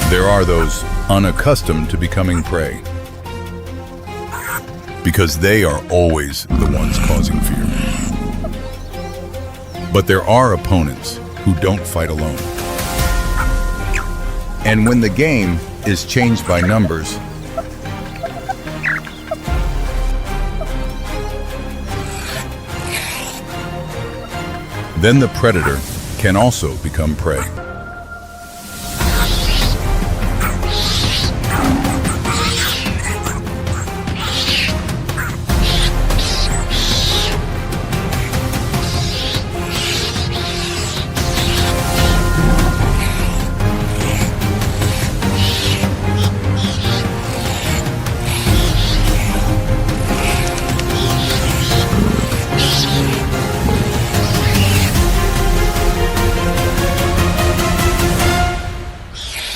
There are those unaccustomed to becoming prey, because they are always the ones causing fear. But there are opponents who don't fight alone. And when the game is changed by numbers, then the predator can also become prey.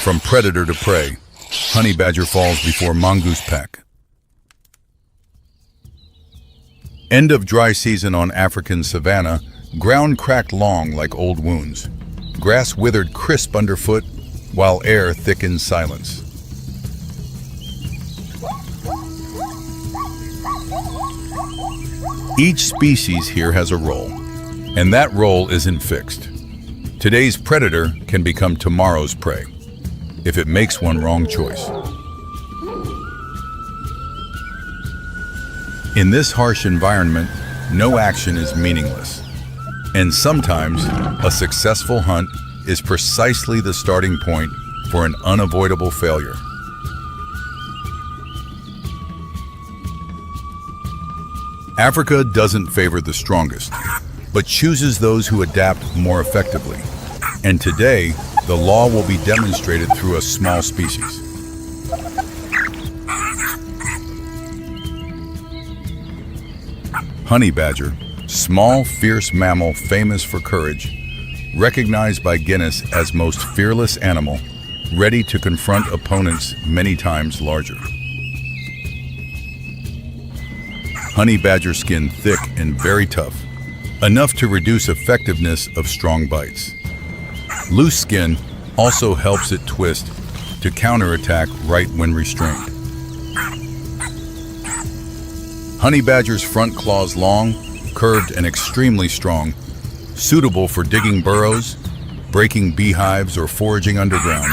From predator to prey, honey badger falls before mongoose pack. End of dry season on African savanna, ground cracked long like old wounds. Grass withered crisp underfoot, while air thickens silence. Each species here has a role, and that role isn't fixed. Today's predator can become tomorrow's prey, if it makes one wrong choice. In this harsh environment, no action is meaningless. And sometimes, a successful hunt is precisely the starting point for an unavoidable failure. Africa doesn't favor the strongest, but chooses those who adapt more effectively. And today, the law will be demonstrated through a small species. Honey badger, small, fierce mammal famous for courage, recognized by Guinness as most fearless animal, ready to confront opponents many times larger. Honey badger skin thick and very tough, enough to reduce effectiveness of strong bites. Loose skin also helps it twist to counterattack right when restrained. Honey badger's front claws long, curved and extremely strong, suitable for digging burrows, breaking beehives or foraging underground,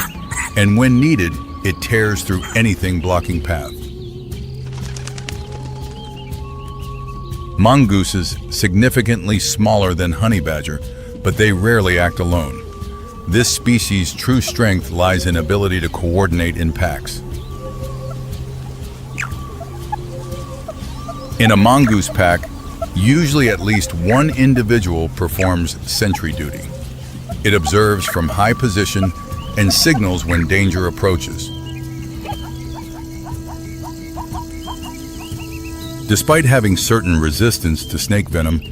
and when needed, it tears through anything blocking path. Mongooses significantly smaller than honey badger, but they rarely act alone. This species' true strength lies in ability to coordinate in packs. In a mongoose pack, usually at least one individual performs sentry duty. It observes from high position and signals when danger approaches. Despite having certain resistance to snake venom,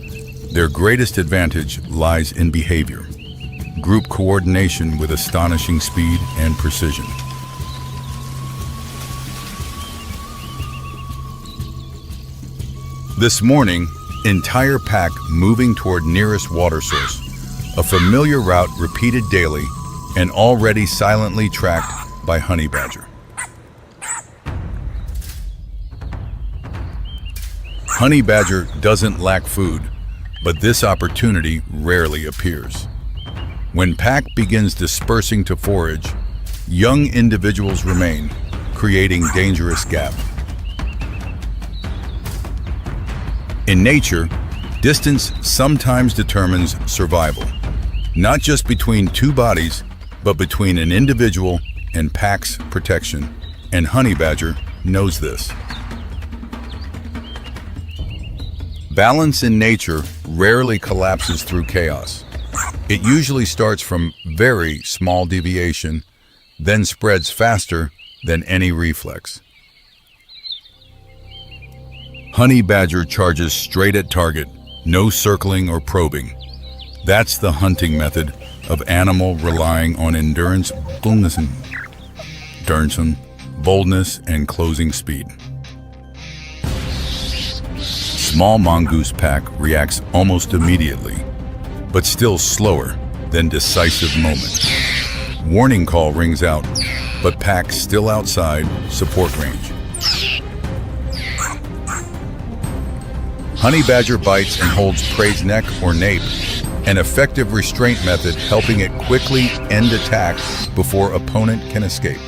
their greatest advantage lies in behavior. Group coordination with astonishing speed and precision. This morning, entire pack moving toward nearest water source, a familiar route repeated daily and already silently tracked by honey badger. Honey badger doesn't lack food, but this opportunity rarely appears. When pack begins dispersing to forage, young individuals remain, creating dangerous gap. In nature, distance sometimes determines survival, not just between two bodies, but between an individual and pack's protection, and honey badger knows this. Balance in nature rarely collapses through chaos. It usually starts from very small deviation, then spreads faster than any reflex. Honey badger charges straight at target, no circling or probing. That's the hunting method of animal relying on endurance, boldness, and closing speed. Small mongoose pack reacts almost immediately, but still slower than decisive moment. Warning call rings out, but pack still outside support range. Honey badger bites and holds prey's neck or nape, an effective restraint method helping it quickly end attack before opponent can escape.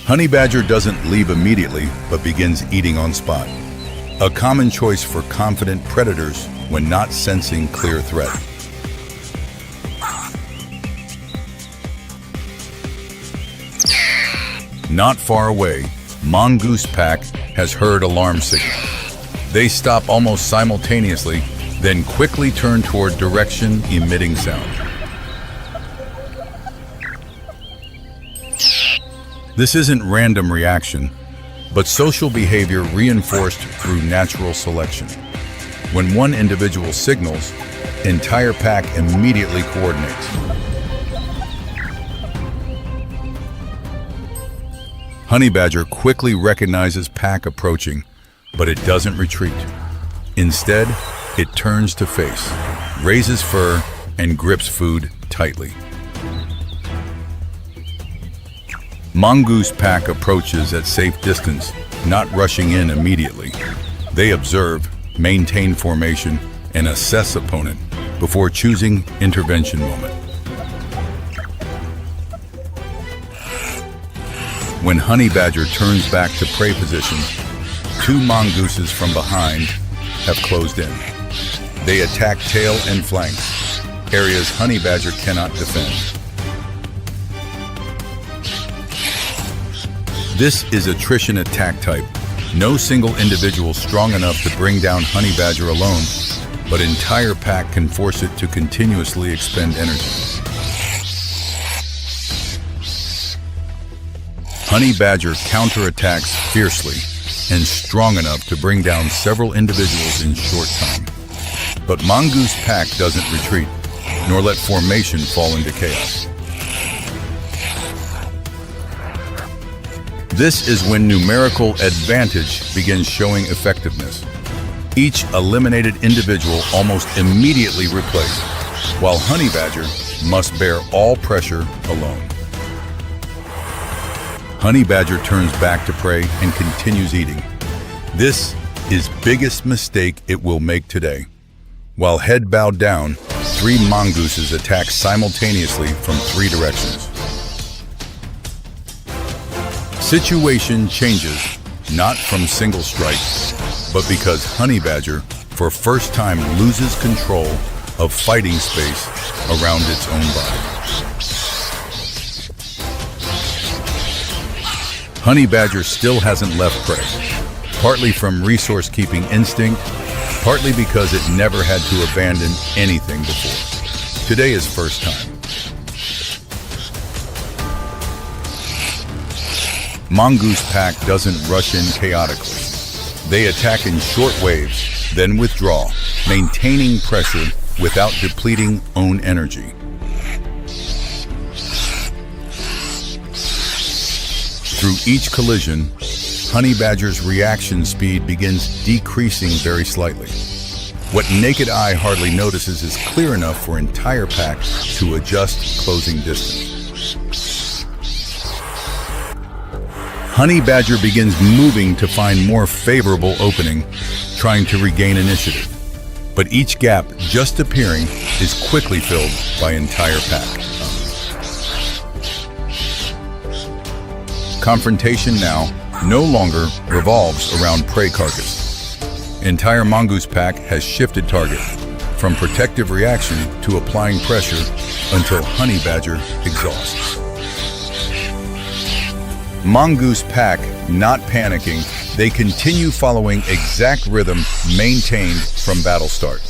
Honey badger doesn't leave immediately, but begins eating on spot, a common choice for confident predators when not sensing clear threat. Not far away, mongoose pack has heard alarm signal. They stop almost simultaneously, then quickly turn toward direction emitting sound. This isn't random reaction, but social behavior reinforced through natural selection. When one individual signals, entire pack immediately coordinates. Honey badger quickly recognizes pack approaching, but it doesn't retreat. Instead, it turns to face, raises fur, and grips food tightly. Mongoose pack approaches at safe distance, not rushing in immediately. They observe, maintain formation, and assess opponent before choosing intervention moment. When honey badger turns back to prey position, two mongooses from behind have closed in. They attack tail and flanks, areas honey badger cannot defend. This is attrition attack type. No single individual strong enough to bring down honey badger alone, but entire pack can force it to continuously expend energy. Honey badger counterattacks fiercely and strong enough to bring down several individuals in short time. But mongoose pack doesn't retreat, nor let formation fall into chaos. This is when numerical advantage begins showing effectiveness. Each eliminated individual almost immediately replaced, while honey badger must bear all pressure alone. Honey badger turns back to prey and continues eating. This is biggest mistake it will make today. While head bowed down, three mongooses attack simultaneously from three directions. Situation changes, not from single strike, but because honey badger, for first time, loses control of fighting space around its own body. Honey badger still hasn't left prey, partly from resource-keeping instinct, partly because it never had to abandon anything before. Today is first time. Mongoose pack doesn't rush in chaotically. They attack in short waves, then withdraw, maintaining pressure without depleting own energy. Through each collision, honey badger's reaction speed begins decreasing very slightly. What naked eye hardly notices is clear enough for entire pack to adjust closing distance. Honey badger begins moving to find more favorable opening, trying to regain initiative. But each gap just appearing is quickly filled by entire pack. Confrontation now no longer revolves around prey carcass. Entire mongoose pack has shifted target from protective reaction to applying pressure until honey badger exhausts. Mongoose pack not panicking, they continue following exact rhythm maintained from battle start.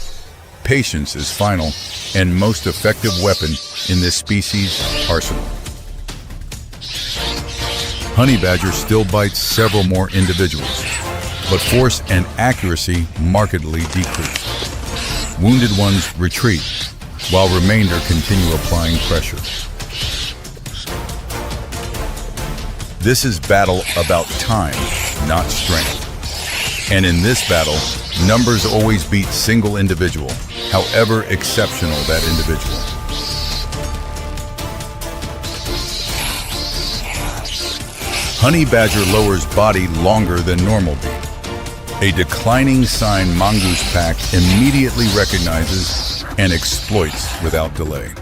Patience is final and most effective weapon in this species' arsenal. Honey badger still bites several more individuals, but force and accuracy markedly decrease. Wounded ones retreat, while remainder continue applying pressure. This is battle about time, not strength. And in this battle, Numbers always beat single individual, however exceptional that individual. Honey badger lowers body longer than normal beat. A declining sign mongoose pack immediately recognizes and exploits without delay.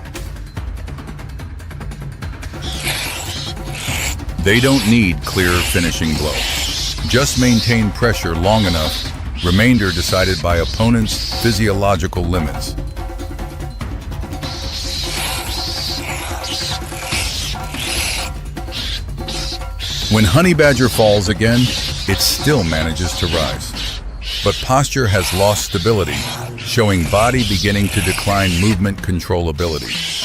They don't need clear finishing blow. Just maintain pressure long enough, remainder decided by opponent's physiological limits. When honey badger falls again, it still manages to rise. But posture has lost stability, showing body beginning to decline movement controllability.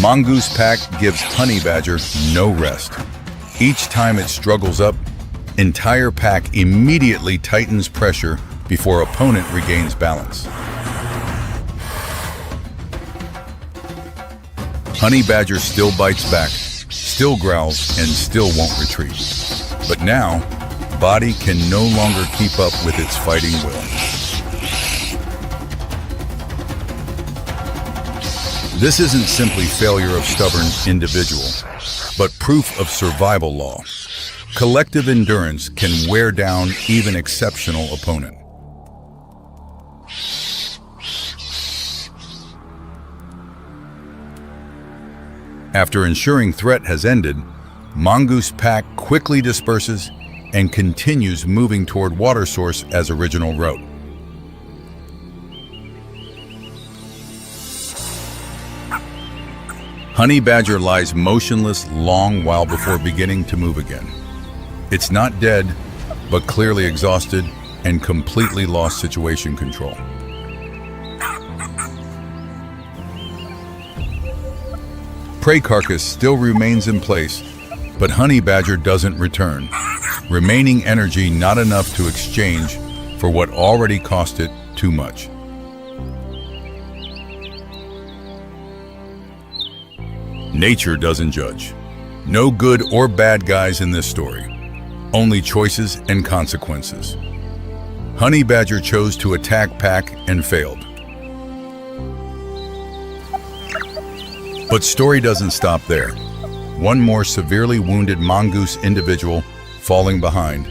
Mongoose pack gives honey badger no rest. Each time it struggles up, entire pack immediately tightens pressure before opponent regains balance. Honey badger still bites back, still growls, and still won't retreat. But now, body can no longer keep up with its fighting will. This isn't simply failure of stubborn individual, but proof of survival law. Collective endurance can wear down even exceptional opponent. After ensuring threat has ended, mongoose pack quickly disperses and continues moving toward water source as original route. Honey badger lies motionless long while before beginning to move again. It's not dead, but clearly exhausted and completely lost situation control. Prey carcass still remains in place, but honey badger doesn't return, remaining energy not enough to exchange for what already cost it too much. Nature doesn't judge. No good or bad guys in this story, only choices and consequences. Honey badger chose to attack pack and failed. But story doesn't stop there. One more severely wounded mongoose individual falling behind,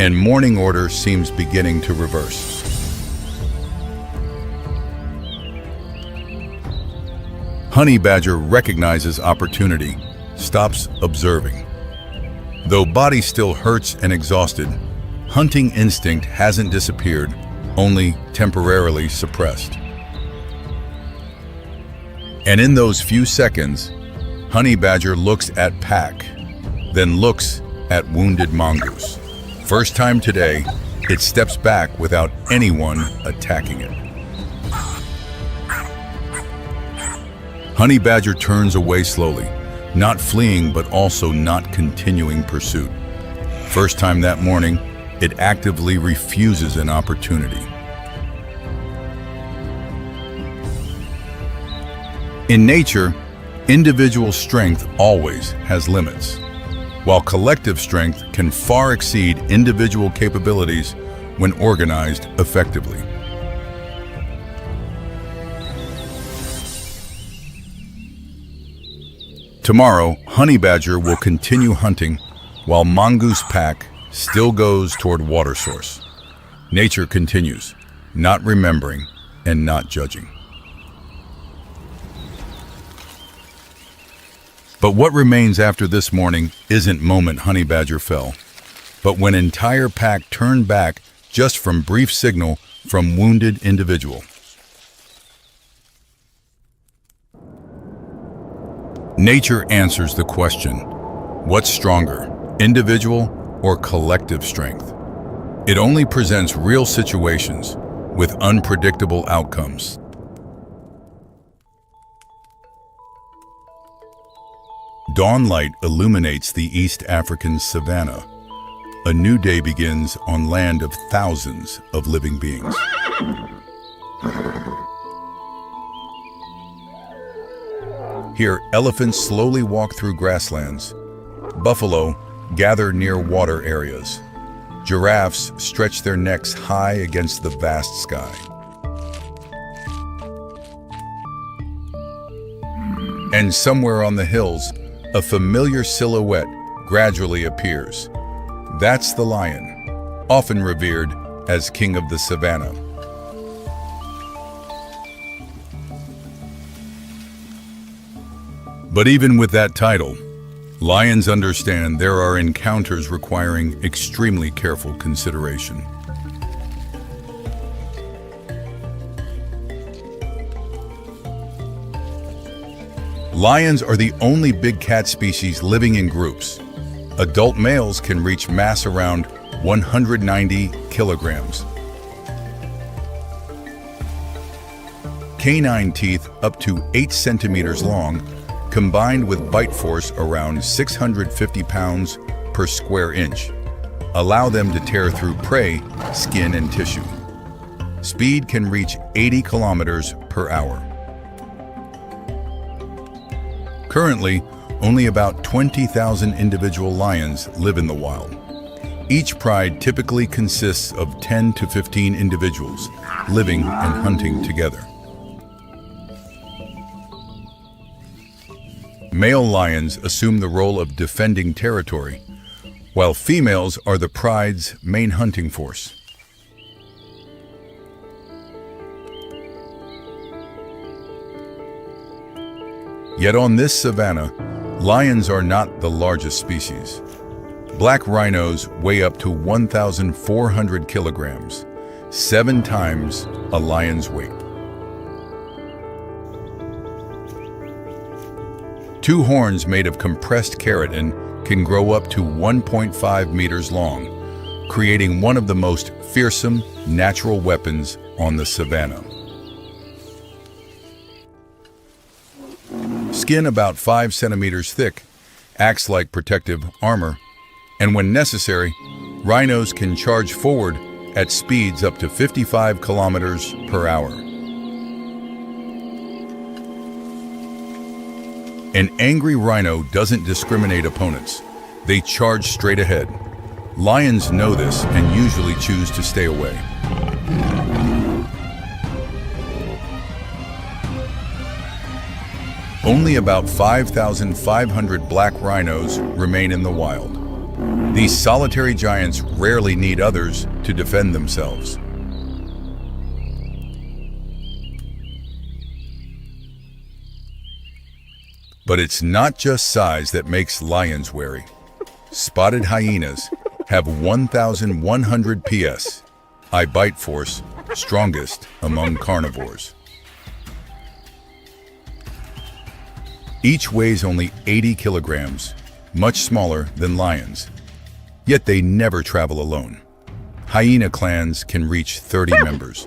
and mourning order seems beginning to reverse. Honey badger recognizes opportunity, stops observing. Though body still hurts and exhausted, hunting instinct hasn't disappeared, only temporarily suppressed. And in those few seconds, honey badger looks at pack, then looks at wounded mongoose. First time today, it steps back without anyone attacking it. Honey badger turns away slowly, not fleeing but also not continuing pursuit. First time that morning, it actively refuses an opportunity. In nature, individual strength always has limits, while collective strength can far exceed individual capabilities when organized effectively. Tomorrow, honey badger will continue hunting while mongoose pack still goes toward water source. Nature continues, not remembering and not judging. But what remains after this morning isn't moment honey badger fell, but when entire pack turned back just from brief signal from wounded individual. Nature answers the question, what's stronger, individual or collective strength? It only presents real situations with unpredictable outcomes. Dawn light illuminates the East African savanna. A new day begins on land of thousands of living beings. Here, elephants slowly walk through grasslands. Buffalo, gather near water areas. Giraffes stretch their necks high against the vast sky. And somewhere on the hills, a familiar silhouette gradually appears. That's the lion, often revered as king of the Savanna. But even with that title, lions understand there are encounters requiring extremely careful consideration. Lions are the only big cat species living in groups. Adult males can reach mass around 190 kilograms. Canine teeth up to 8 centimeters long, combined with bite force around 650 pounds per square inch, allow them to tear through prey, skin, and tissue. Speed can reach 80 kilometers per hour. Currently, only about 20,000 individual lions live in the wild. Each pride typically consists of 10 to 15 individuals living and hunting together. Male lions assume the role of defending territory, while females are the pride's main hunting force. Yet on this savanna, lions are not the largest species. Black rhinos weigh up to 1,400 kilograms, 7 times a lion's weight. Two horns made of compressed keratin can grow up to 1.5 meters long, creating one of the most fearsome natural weapons on the savanna. Skin about 5 centimeters thick acts like protective armor, and when necessary, rhinos can charge forward at speeds up to 55 kilometers per hour. An angry rhino doesn't discriminate opponents. They charge straight ahead. Lions know this and usually choose to stay away. Only about 5,500 black rhinos remain in the wild. These solitary giants rarely need others to defend themselves. But it's not just size that makes lions wary. Spotted hyenas have 1,100 PS, high bite force, strongest among carnivores. Each weighs only 80 kilograms, much smaller than lions. Yet they never travel alone. Hyena clans can reach 30 members.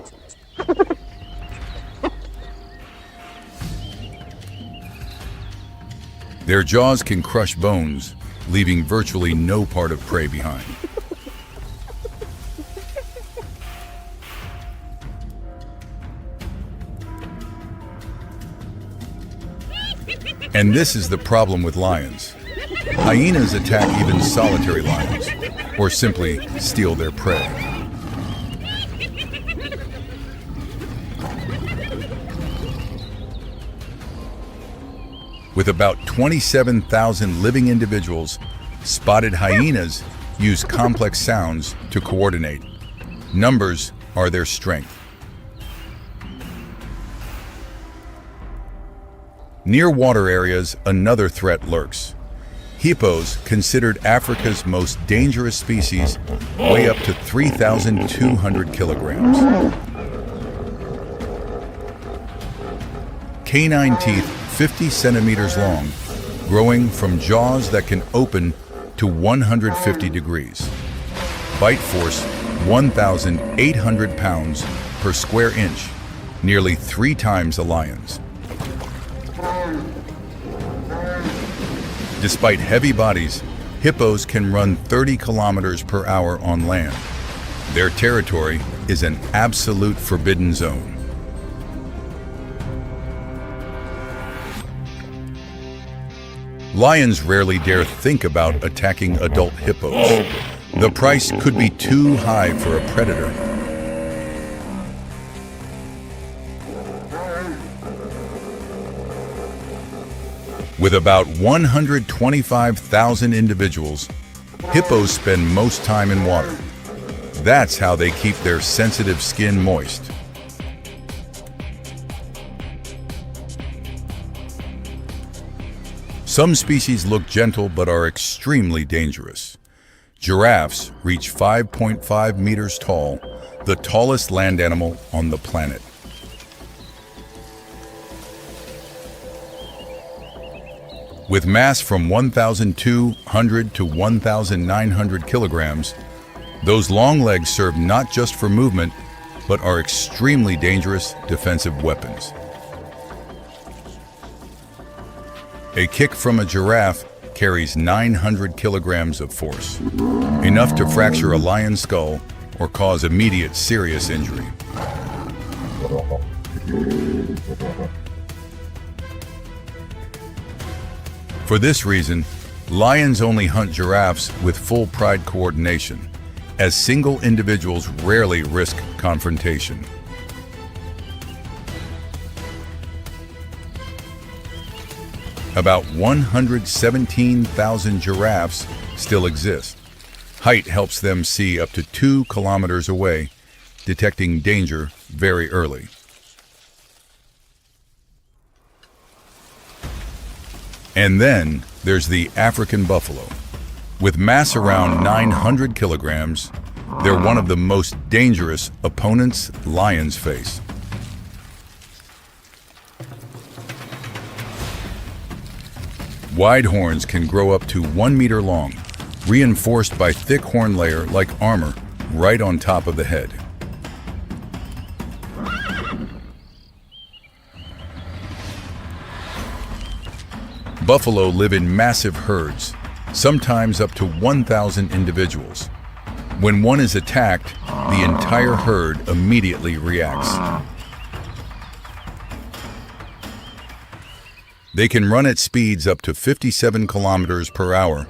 Their jaws can crush bones, leaving virtually no part of prey behind. And this is the problem with lions. Hyenas attack even solitary lions, or simply steal their prey. With about 27,000 living individuals, spotted hyenas use complex sounds to coordinate. Numbers are their strength. Near water areas, another threat lurks. Hippos, considered Africa's most dangerous species, weigh up to 3,200 kilograms. Canine teeth 50 centimeters long, growing from jaws that can open to 150 degrees. Bite force 1,800 pounds per square inch, nearly 3 times a lion's. Despite heavy bodies, hippos can run 30 kilometers per hour on land. Their territory is an absolute forbidden zone. Lions rarely dare think about attacking adult hippos. The price could be too high for a predator. With about 125,000 individuals, hippos spend most time in water. That's how they keep their sensitive skin moist. Some species look gentle but are extremely dangerous. Giraffes reach 5.5 meters tall, the tallest land animal on the planet. With mass from 1,200 to 1,900 kilograms, those long legs serve not just for movement, but are extremely dangerous defensive weapons. A kick from a giraffe carries 900 kilograms of force, enough to fracture a lion's skull or cause immediate serious injury. For this reason, lions only hunt giraffes with full pride coordination, as single individuals rarely risk confrontation. About 117,000 giraffes still exist. Height helps them see up to 2 kilometers away, detecting danger very early. And then there's the African buffalo. With mass around 900 kilograms, they're one of the most dangerous opponents lions face. Wide horns can grow up to 1 meter long, reinforced by thick horn layer like armor right on top of the head. Buffalo live in massive herds, sometimes up to 1,000 individuals. When one is attacked, the entire herd immediately reacts. They can run at speeds up to 57 kilometers per hour,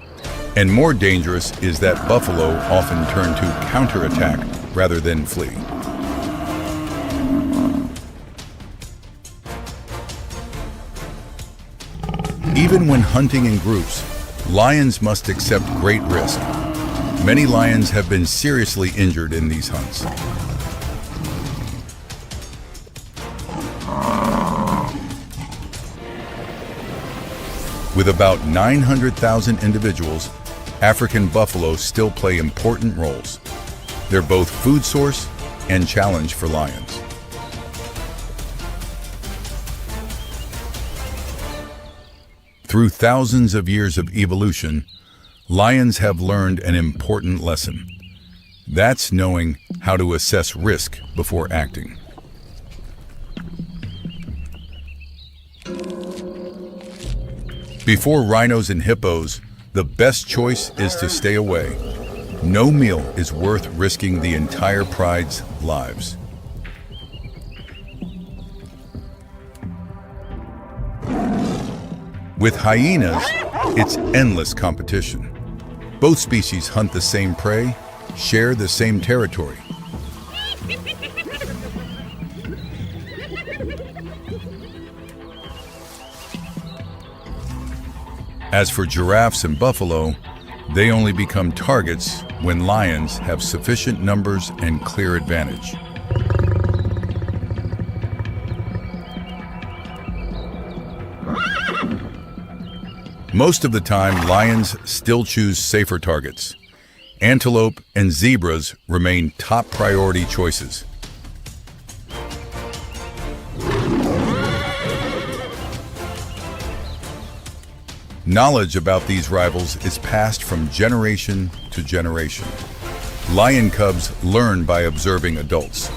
and more dangerous is that buffalo often turn to counterattack rather than flee. Even when hunting in groups, lions must accept great risk. Many lions have been seriously injured in these hunts. With about 900,000 individuals, African buffalo still play important roles. They're both food source and challenge for lions. Through thousands of years of evolution, lions have learned an important lesson. That's knowing how to assess risk before acting. Before rhinos and hippos, the best choice is to stay away. No meal is worth risking the entire pride's lives. With hyenas, it's endless competition. Both species hunt the same prey, share the same territory. As for giraffes and buffalo, they only become targets when lions have sufficient numbers and clear advantage. Most of the time, lions still choose safer targets. Antelope and zebras remain top priority choices. Knowledge about these rivals is passed from generation to generation. Lion cubs learn by observing adults.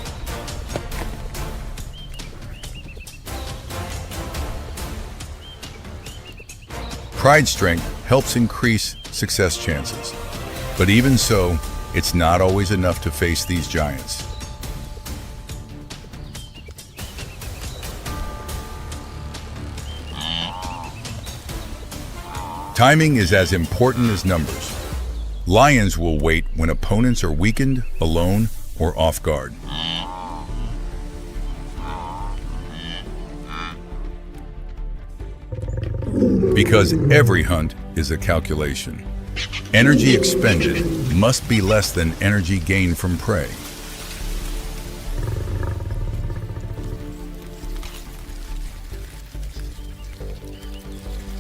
Pride strength helps increase success chances. But even so, it's not always enough to face these giants. Timing is as important as numbers. Lions will wait when opponents are weakened, alone, or off guard. Because every hunt is a calculation. Energy expended must be less than energy gained from prey.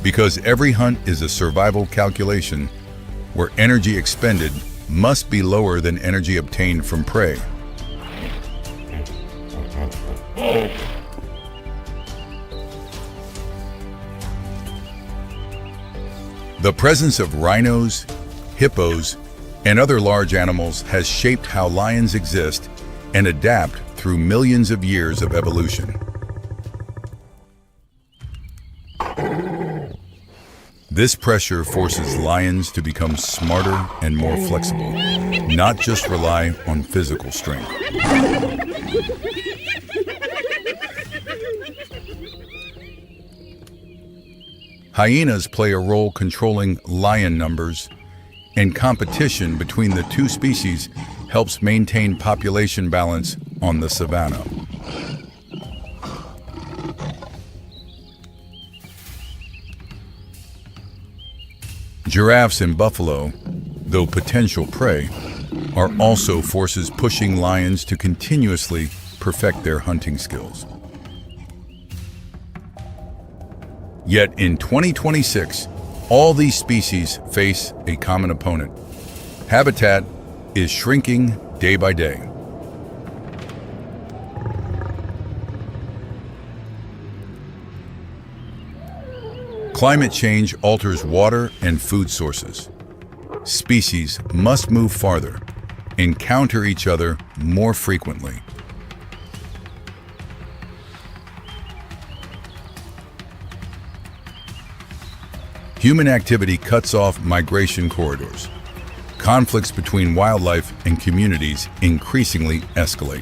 Because every hunt is a survival calculation where energy expended must be lower than energy obtained from prey. The presence of rhinos, hippos, and other large animals has shaped how lions exist and adapt through millions of years of evolution. This pressure forces lions to become smarter and more flexible, not just rely on physical strength. Hyenas play a role controlling lion numbers, and competition between the two species helps maintain population balance on the savanna. Giraffes and buffalo, though potential prey, are also forces pushing lions to continuously perfect their hunting skills. Yet in 2026, all these species face a common opponent. Habitat is shrinking day by day. Climate change alters water and food sources. Species must move farther, encounter each other more frequently. Human activity cuts off migration corridors. Conflicts between wildlife and communities increasingly escalate.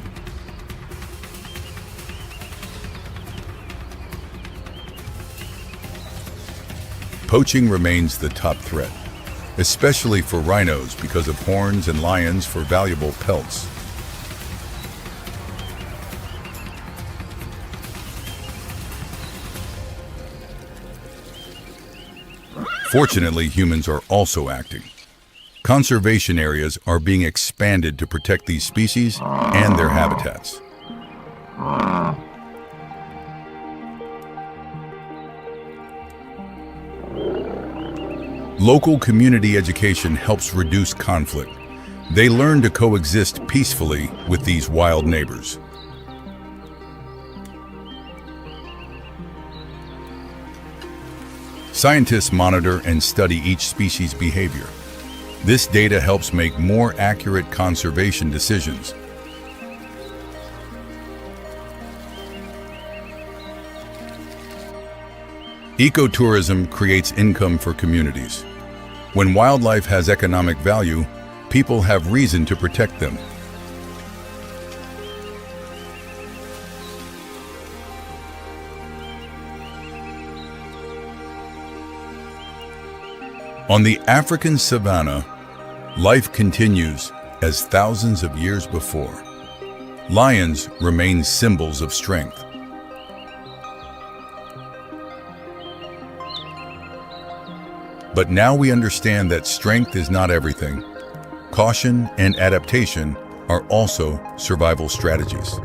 Poaching remains the top threat, especially for rhinos because of horns and lions for valuable pelts. Fortunately, humans are also acting. Conservation areas are being expanded to protect these species and their habitats. Local community education helps reduce conflict. They learn to coexist peacefully with these wild neighbors. Scientists monitor and study each species' behavior. This data helps make more accurate conservation decisions. Ecotourism creates income for communities. When wildlife has economic value, people have reason to protect them. On the African savanna, life continues as thousands of years before. Lions remain symbols of strength. But now we understand that strength is not everything. Caution and adaptation are also survival strategies.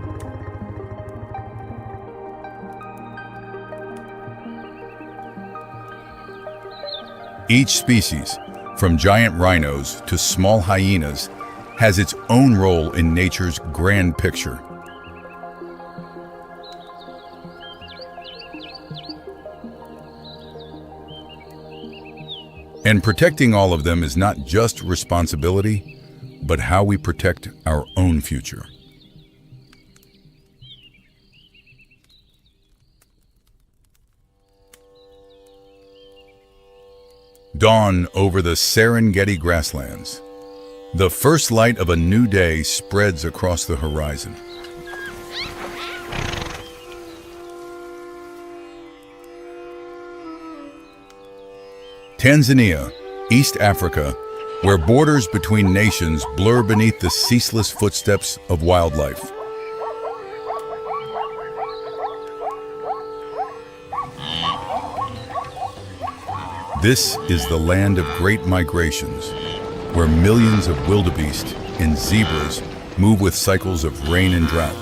Each species, from giant rhinos to small hyenas, has its own role in nature's grand picture. And protecting all of them is not just responsibility, but how we protect our own future. Dawn over the Serengeti grasslands. The first light of a new day spreads across the horizon. Tanzania, East Africa, where borders between nations blur beneath the ceaseless footsteps of wildlife. This is the land of great migrations, where millions of wildebeest and zebras move with cycles of rain and drought.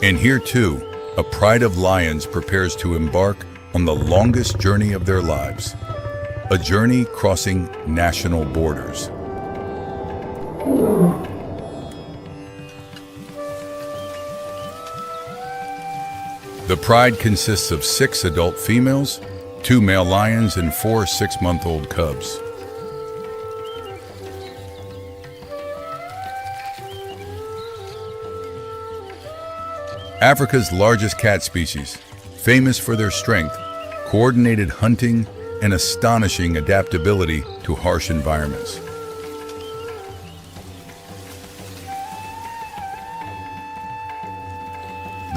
And here too, a pride of lions prepares to embark on the longest journey of their lives, a journey crossing national borders. The pride consists of 6 adult females, 2 male lions, and 4 6-month-old cubs. Africa's largest cat species, famous for their strength, coordinated hunting, and astonishing adaptability to harsh environments.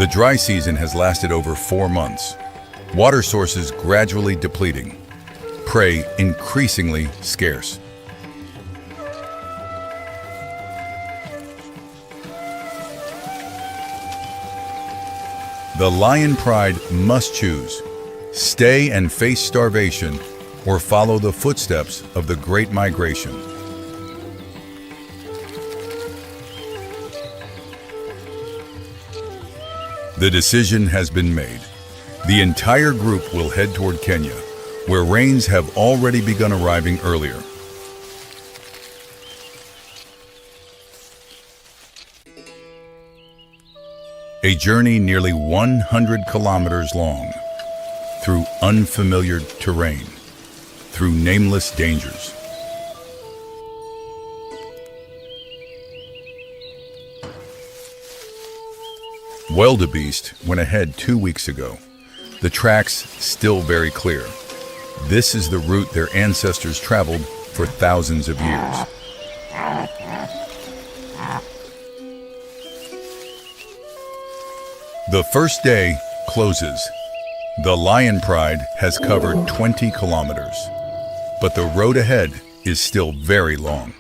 The dry season has lasted over 4 months, water sources gradually depleting, prey increasingly scarce. The lion pride must choose: stay and face starvation, or follow the footsteps of the Great Migration. The decision has been made. The entire group will head toward Kenya, where rains have already begun arriving earlier. A journey nearly 100 kilometers long, through unfamiliar terrain, through nameless dangers. Wildebeest went ahead 2 weeks ago. The tracks still very clear. This is the route their ancestors traveled for thousands of years. The first day closes. The lion pride has covered 20 kilometers, but the road ahead is still very long.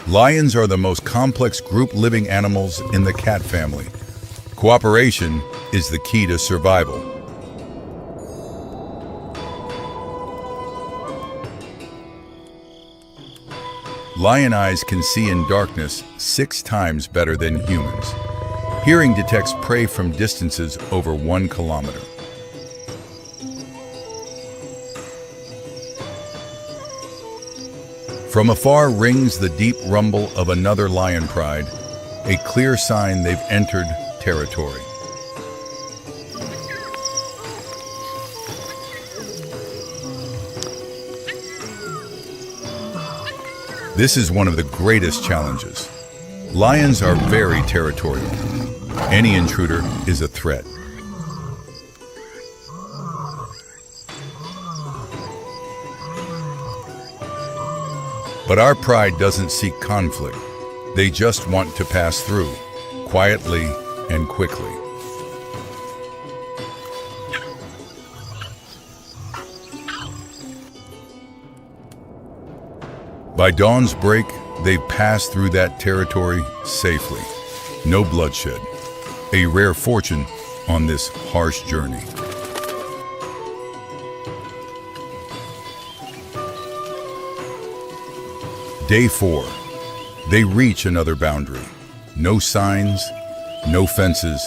Lions are the most complex group-living animals in the cat family. Cooperation is the key to survival. Lion eyes can see in darkness 6 times better than humans. Hearing detects prey from distances over 1 kilometer. From afar rings the deep rumble of another lion pride, a clear sign they've entered territory. This is one of the greatest challenges. Lions are very territorial. Any intruder is a threat. But our pride doesn't seek conflict. They just want to pass through, quietly and quickly. By dawn's break, they've passed through that territory safely. No bloodshed. A rare fortune on this harsh journey. Day 4. They reach another boundary. No signs, no fences,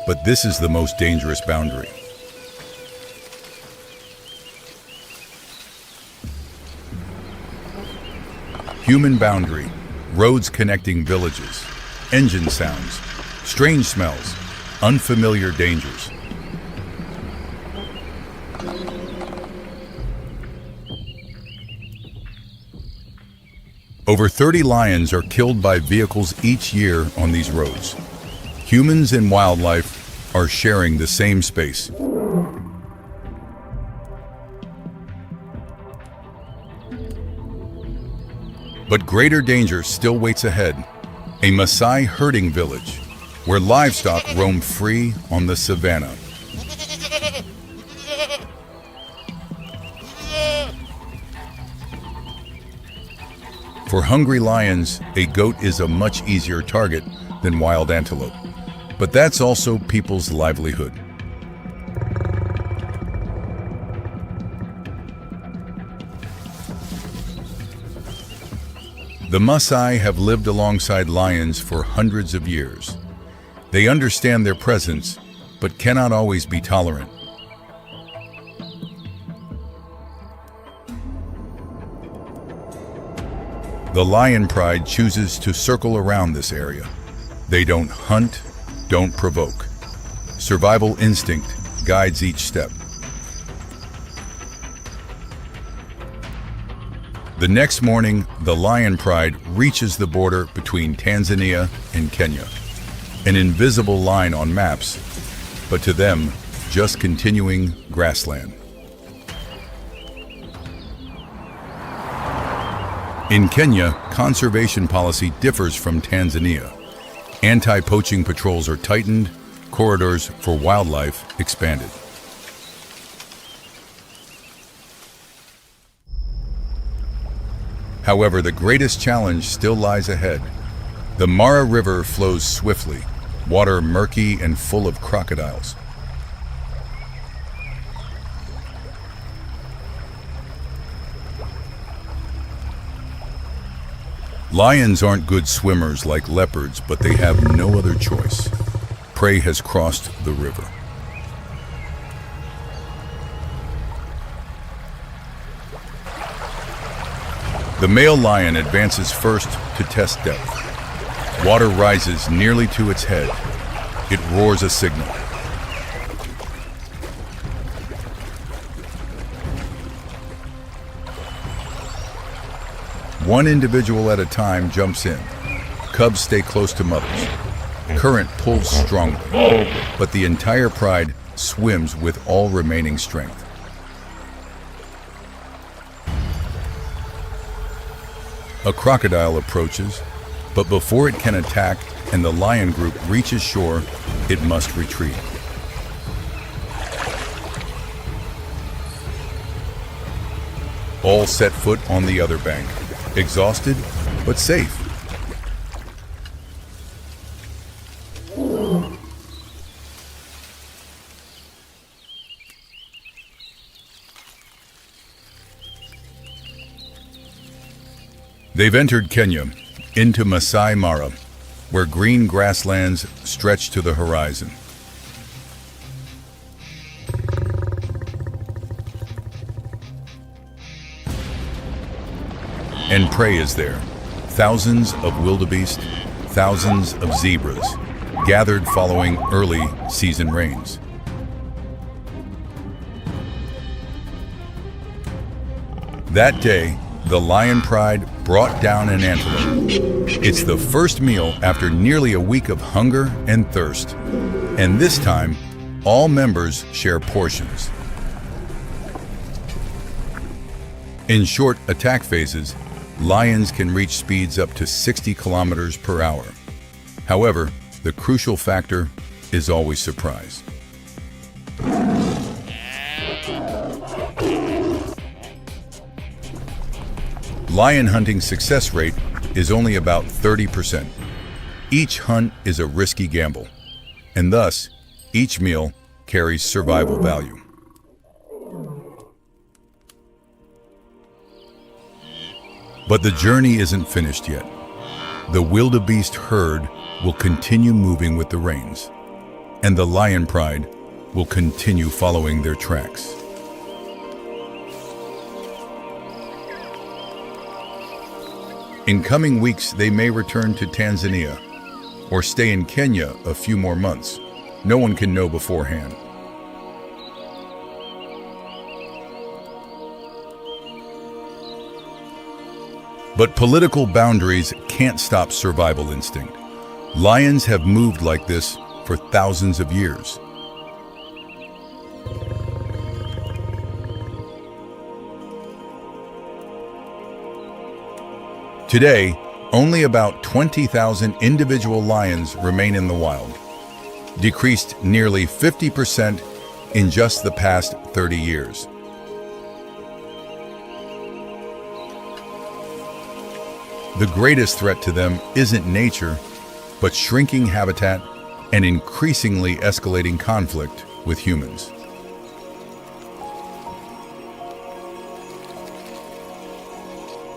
but this is the most dangerous boundary. Human boundary, roads connecting villages, engine sounds, strange smells, unfamiliar dangers. Over 30 lions are killed by vehicles each year on these roads. Humans and wildlife are sharing the same space. But But greater danger still waits ahead. A Maasai herding village, where livestock roam free on the savanna. For hungry lions, a goat is a much easier target than wild antelope. But that's also people's livelihood. The Maasai have lived alongside lions for hundreds of years. They understand their presence, but cannot always be tolerant. The lion pride chooses to circle around this area. They don't hunt, don't provoke. Survival instinct guides each step. The next morning, the lion pride reaches the border between Tanzania and Kenya. An invisible line on maps, but to them, just continuing grassland. In Kenya, conservation policy differs from Tanzania. Anti-poaching patrols are tightened, corridors for wildlife expanded. However, the greatest challenge still lies ahead. The Mara River flows swiftly, water murky and full of crocodiles. Lions aren't good swimmers like leopards, but they have no other choice. Prey has crossed the river. The male lion advances first to test depth. Water rises nearly to its head. It roars a signal. One individual at a time jumps in. Cubs stay close to mothers. Current pulls strongly, but the entire pride swims with all remaining strength. A crocodile approaches, but before it can attack and the lion group reaches shore, it must retreat. All set foot on the other bank, exhausted but safe. They've entered Kenya, into Masai Mara, where green grasslands stretch to the horizon. And prey is there. Thousands of wildebeest, thousands of zebras, gathered following early season rains. That day, the lion pride brought down an antelope. It's the first meal after nearly a week of hunger and thirst. And this time, all members share portions. In short attack phases, lions can reach speeds up to 60 kilometers per hour. However, the crucial factor is always surprise. Lion hunting success rate is only about 30%. Each hunt is a risky gamble, and thus, each meal carries survival value. But the journey isn't finished yet. The wildebeest herd will continue moving with the rains, and the lion pride will continue following their tracks. In coming weeks, they may return to Tanzania or stay in Kenya a few more months. No one can know beforehand. But political boundaries can't stop survival instinct. Lions have moved like this for thousands of years. Today, only about 20,000 individual lions remain in the wild, decreased nearly 50% in just the past 30 years. The greatest threat to them isn't nature, but shrinking habitat and increasingly escalating conflict with humans.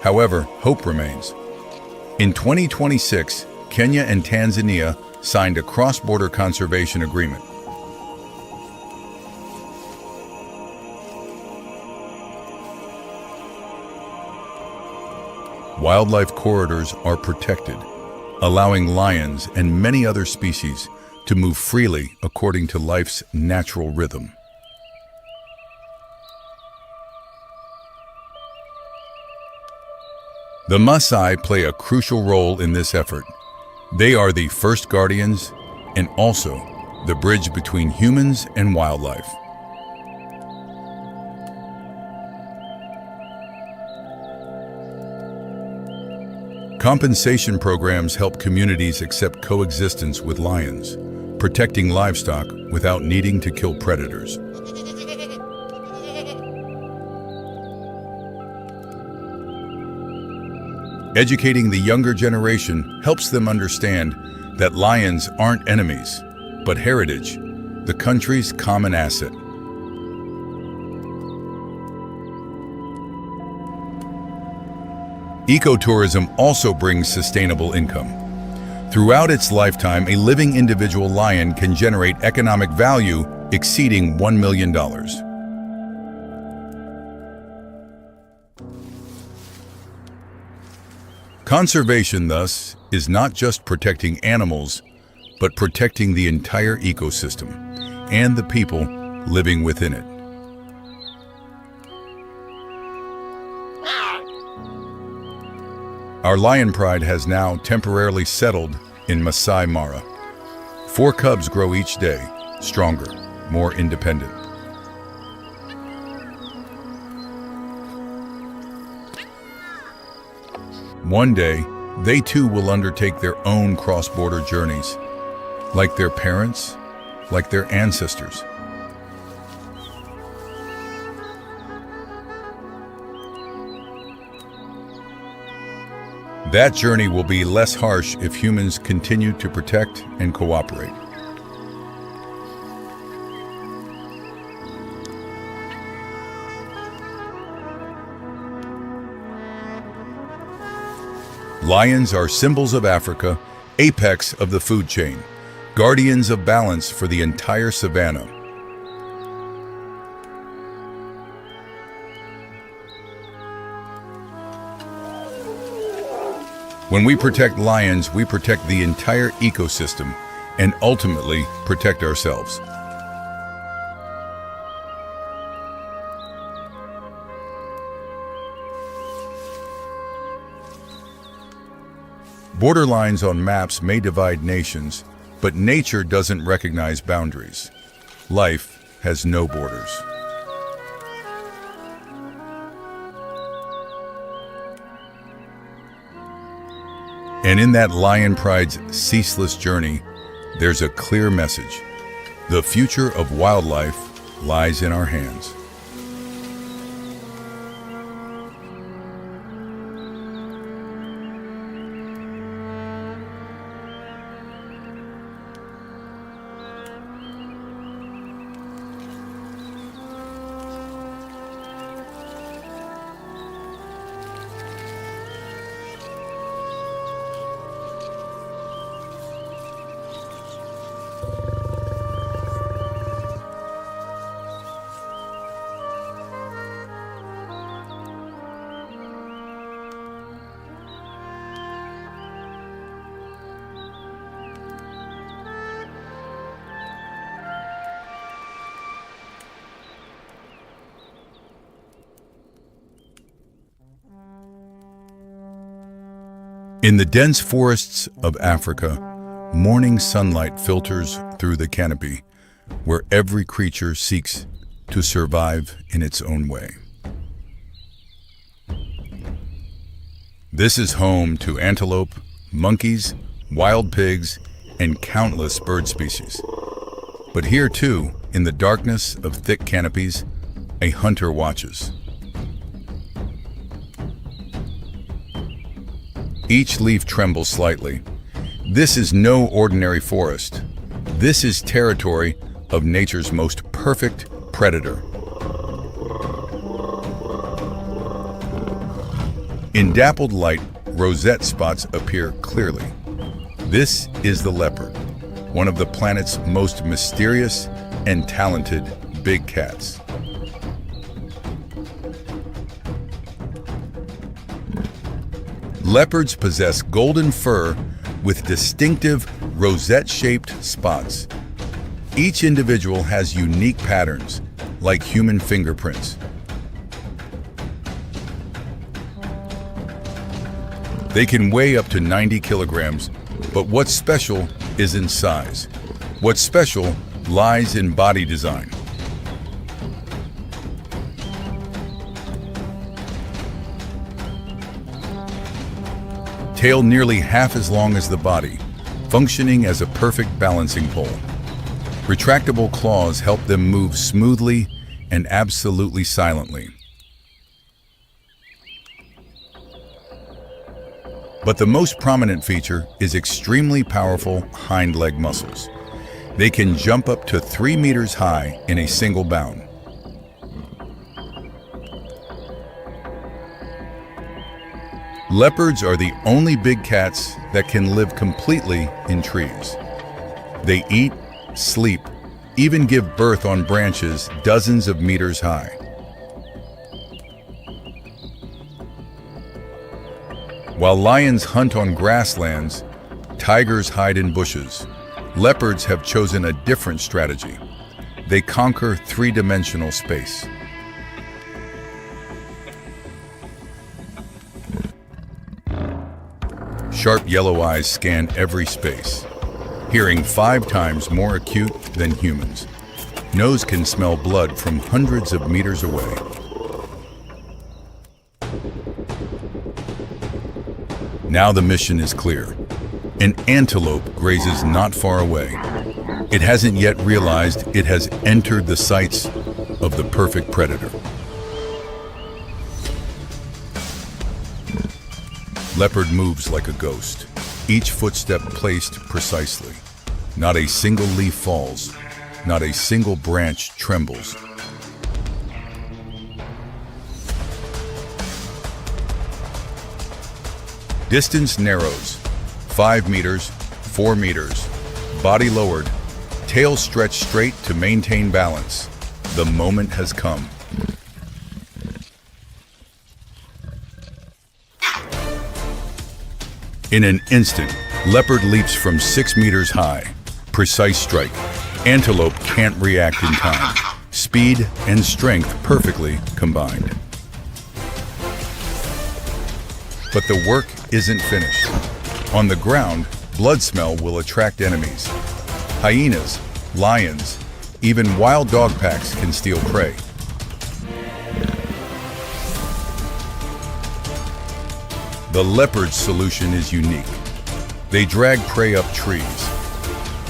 However, hope remains. In 2026, Kenya and Tanzania signed a cross-border conservation agreement. Wildlife corridors are protected, allowing lions and many other species to move freely according to life's natural rhythm. The Maasai play a crucial role in this effort. They are the first guardians and also the bridge between humans and wildlife. Compensation programs help communities accept coexistence with lions, protecting livestock without needing to kill predators. Educating the younger generation helps them understand that lions aren't enemies, but heritage, the country's common asset. Ecotourism also brings sustainable income. Throughout its lifetime, a living individual lion can generate economic value exceeding $1 million. Conservation, thus, is not just protecting animals, but protecting the entire ecosystem and the people living within it. Our lion pride has now temporarily settled in Masai Mara. 4 cubs grow each day, stronger, more independent. One day, they too will undertake their own cross-border journeys, like their parents, like their ancestors. That journey will be less harsh if humans continue to protect and cooperate. Lions are symbols of Africa, apex of the food chain, guardians of balance for the entire savanna. When we protect lions, we protect the entire ecosystem and ultimately protect ourselves. Border lines on maps may divide nations, but nature doesn't recognize boundaries. Life has no borders. And in that lion pride's ceaseless journey, there's a clear message. The future of wildlife lies in our hands. In the dense forests of Africa, morning sunlight filters through the canopy, where every creature seeks to survive in its own way. This is home to antelope, monkeys, wild pigs, and countless bird species. But here too, in the darkness of thick canopies, a hunter watches. Each leaf trembles slightly. This is no ordinary forest. This is territory of nature's most perfect predator. In dappled light, rosette spots appear clearly. This is the leopard, one of the planet's most mysterious and talented big cats. Leopards possess golden fur with distinctive rosette-shaped spots. Each individual has unique patterns, like human fingerprints. They can weigh up to 90 kilograms, but what's special is in size. What's special lies in body design. Tail nearly half as long as the body, functioning as a perfect balancing pole. Retractable claws help them move smoothly and absolutely silently. But the most prominent feature is extremely powerful hind leg muscles. They can jump up to 3 meters high in a single bound. Leopards are the only big cats that can live completely in trees. They eat, sleep, even give birth on branches dozens of meters high. While lions hunt on grasslands, tigers hide in bushes. Leopards have chosen a different strategy. They conquer three-dimensional space. Sharp yellow eyes scan every space. Hearing 5 times more acute than humans. Nose can smell blood from hundreds of meters away. Now the mission is clear. An antelope grazes not far away. It hasn't yet realized it has entered the sights of the perfect predator. Leopard moves like a ghost, each footstep placed precisely. Not a single leaf falls, not a single branch trembles. Distance narrows, 5 meters, 4 meters, body lowered, tail stretched straight to maintain balance. The moment has come. In an instant, leopard leaps from 6 meters high. Precise strike. Antelope can't react in time. Speed and strength perfectly combined. But the work isn't finished. On the ground, blood smell will attract enemies. Hyenas, lions, even wild dog packs can steal prey. The leopard's solution is unique. They drag prey up trees.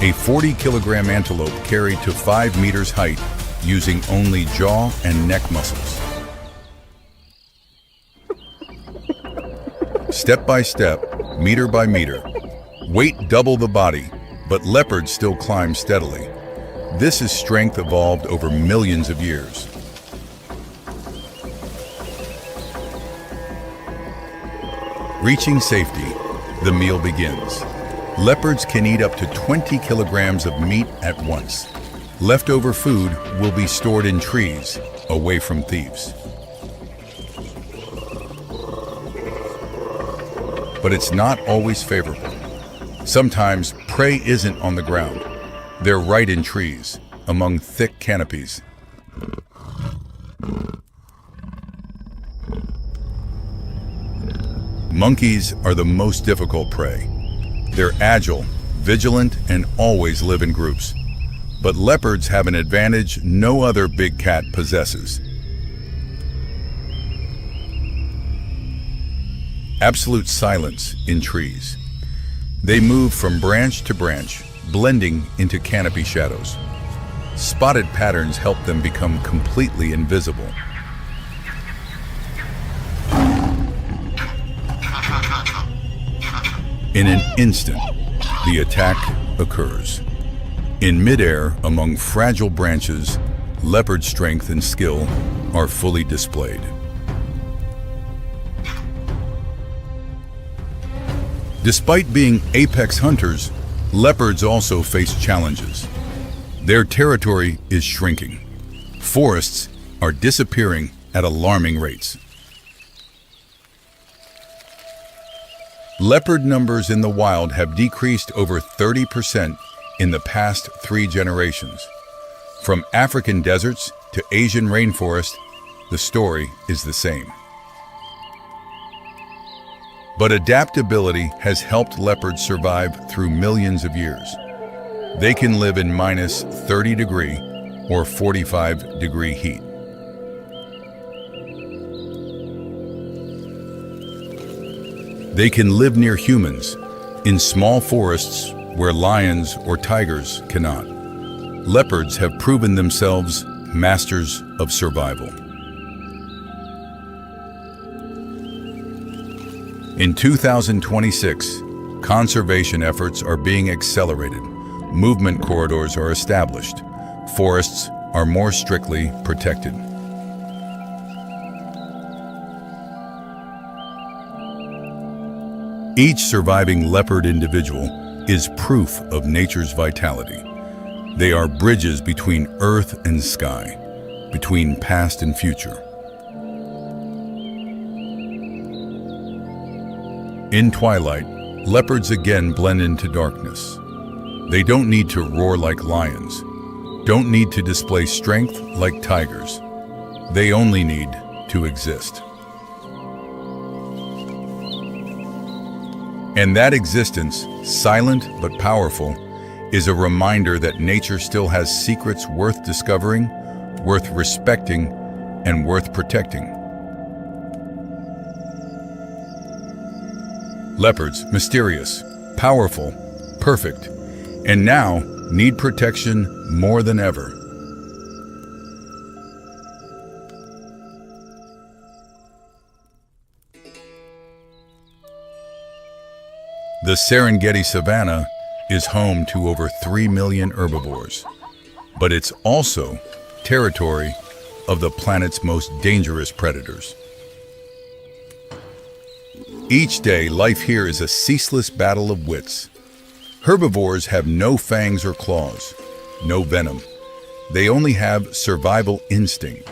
A 40-kilogram antelope carried to 5 meters height using only jaw and neck muscles. Step by step, meter by meter. Weight double the body, but leopards still climb steadily. This is strength evolved over millions of years. Reaching safety, the meal begins. Leopards can eat up to 20 kilograms of meat at once. Leftover food will be stored in trees, away from thieves. But it's not always favorable. Sometimes prey isn't on the ground. They're right in trees, among thick canopies. Monkeys are the most difficult prey. They're agile, vigilant, and always live in groups. But leopards have an advantage no other big cat possesses. absolute silence in trees. They move from branch to branch, blending into canopy shadows. Spotted patterns help them become completely invisible. In an instant, the attack occurs. In midair, among fragile branches, leopard strength and skill are fully displayed. Despite being apex hunters, leopards also face challenges. Their territory is shrinking. Forests are disappearing at alarming rates. Leopard numbers in the wild have decreased over 30% in the past 3 generations. From African deserts to Asian rainforest, the story is the same. But adaptability has helped leopards survive through millions of years. They can live in minus 30 degree or 45 degree heat. They can live near humans, in small forests where lions or tigers cannot. Leopards have proven themselves masters of survival. In 2026, conservation efforts are being accelerated. Movement corridors are established. Forests are more strictly protected. Each surviving leopard individual is proof of nature's vitality. They are bridges between earth and sky, between past and future. In twilight, leopards again blend into darkness. They don't need to roar like lions, don't need to display strength like tigers. They only need to exist. And that existence, silent but powerful, is a reminder that nature still has secrets worth discovering, worth respecting, and worth protecting. Leopards, mysterious, powerful, perfect, and now need protection more than ever. The Serengeti Savanna is home to over 3 million herbivores, but it's also territory of the planet's most dangerous predators. Each day, life here is a ceaseless battle of wits. Herbivores have no fangs or claws, no venom. They only have survival instinct.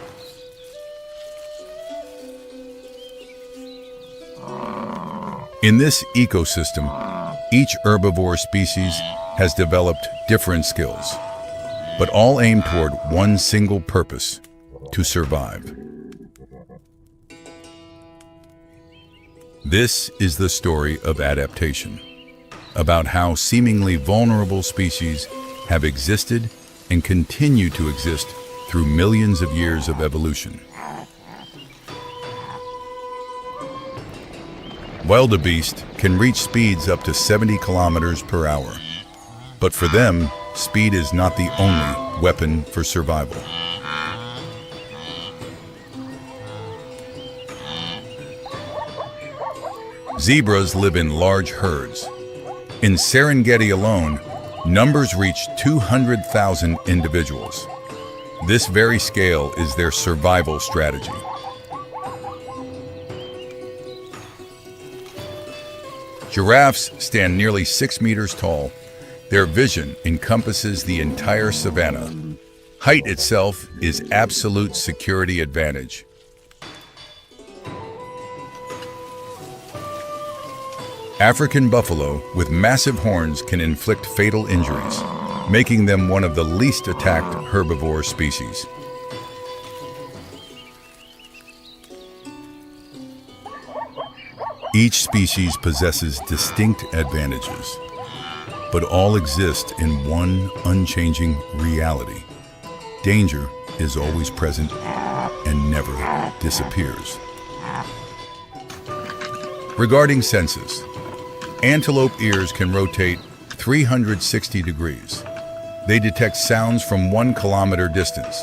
In this ecosystem, each herbivore species has developed different skills, but all aim toward one single purpose: to survive. This is the story of adaptation, about how seemingly vulnerable species have existed and continue to exist through millions of years of evolution. Wildebeest can reach speeds up to 70 kilometers per hour, but for them, speed is not the only weapon for survival. Zebras live in large herds. In Serengeti alone, numbers reach 200,000 individuals. This very scale is their survival strategy. Giraffes stand nearly 6 meters tall. Their vision encompasses the entire savanna. Height itself is absolute security advantage. African buffalo with massive horns can inflict fatal injuries, making them one of the least attacked herbivore species. Each species possesses distinct advantages, but all exist in one unchanging reality. Danger is always present and never disappears. Regarding senses, antelope ears can rotate 360 degrees. They detect sounds from 1 kilometer distance.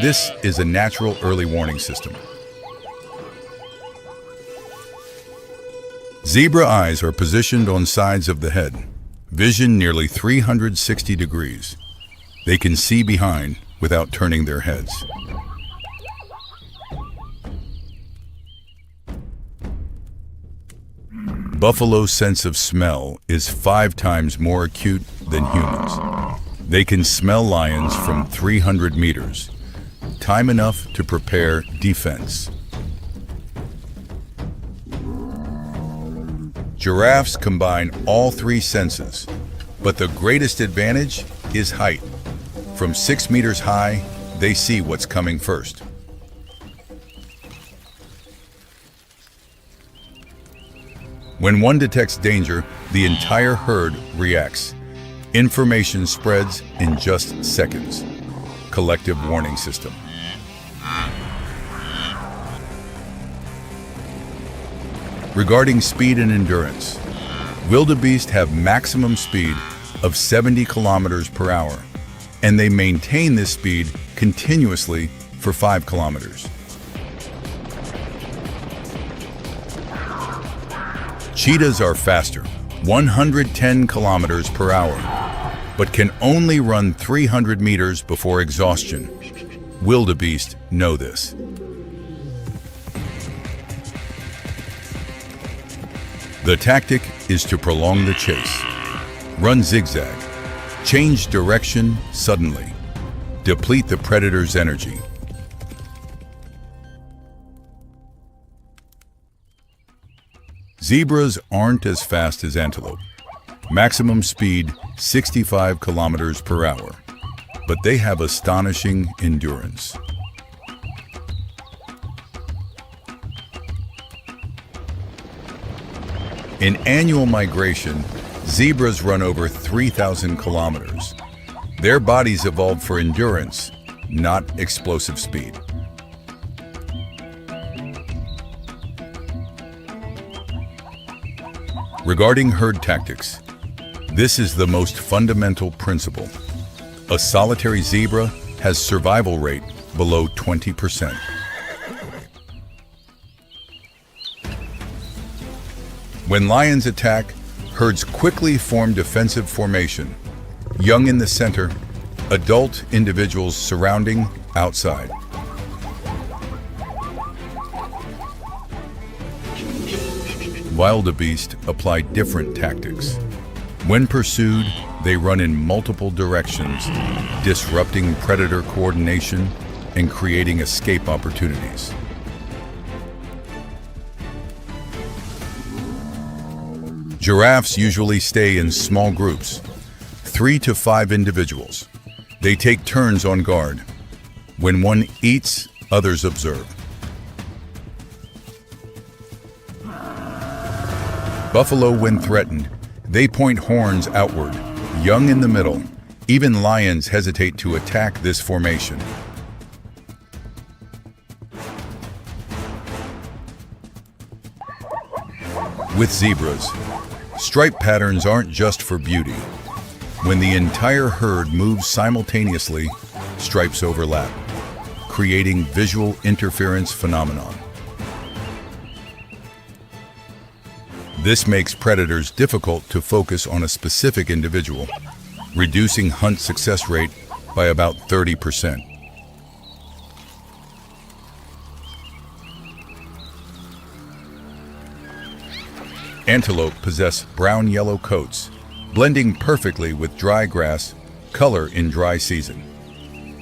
This is a natural early warning system. Zebra eyes are positioned on sides of the head, vision nearly 360 degrees. They can see behind without turning their heads. Buffalo's sense of smell is 5 times more acute than humans. They can smell lions from 300 meters, time enough to prepare defense. Giraffes combine all 3 senses, but the greatest advantage is height. From 6 meters high, they see what's coming first. When one detects danger, the entire herd reacts. Information spreads in just seconds. Collective warning system. Regarding speed and endurance, wildebeest have maximum speed of 70 kilometers per hour, and they maintain this speed continuously for 5 kilometers. Cheetahs are faster, 110 kilometers per hour, but can only run 300 meters before exhaustion. Wildebeest know this. The tactic is to prolong the chase. Run zigzag. Change direction suddenly. Deplete the predator's energy. Zebras aren't as fast as antelope. Maximum speed 65 kilometers per hour, but they have astonishing endurance. In annual migration, zebras run over 3,000 kilometers. Their bodies evolved for endurance, not explosive speed. Regarding herd tactics, this is the most fundamental principle. A solitary zebra has survival rate below 20%. When lions attack, herds quickly form defensive formation. Young in the center, adult individuals surrounding outside. Wildebeest apply different tactics. When pursued, they run in multiple directions, disrupting predator coordination and creating escape opportunities. Giraffes usually stay in small groups, 3 to 5 individuals. They take turns on guard. When one eats, others observe. Buffalo, when threatened, they point horns outward, young in the middle. Even lions hesitate to attack this formation. With zebras, stripe patterns aren't just for beauty. When the entire herd moves simultaneously, stripes overlap, creating visual interference phenomenon. This makes predators difficult to focus on a specific individual, reducing hunt success rate by about 30%. Antelope possess brown-yellow coats, blending perfectly with dry grass color in dry season.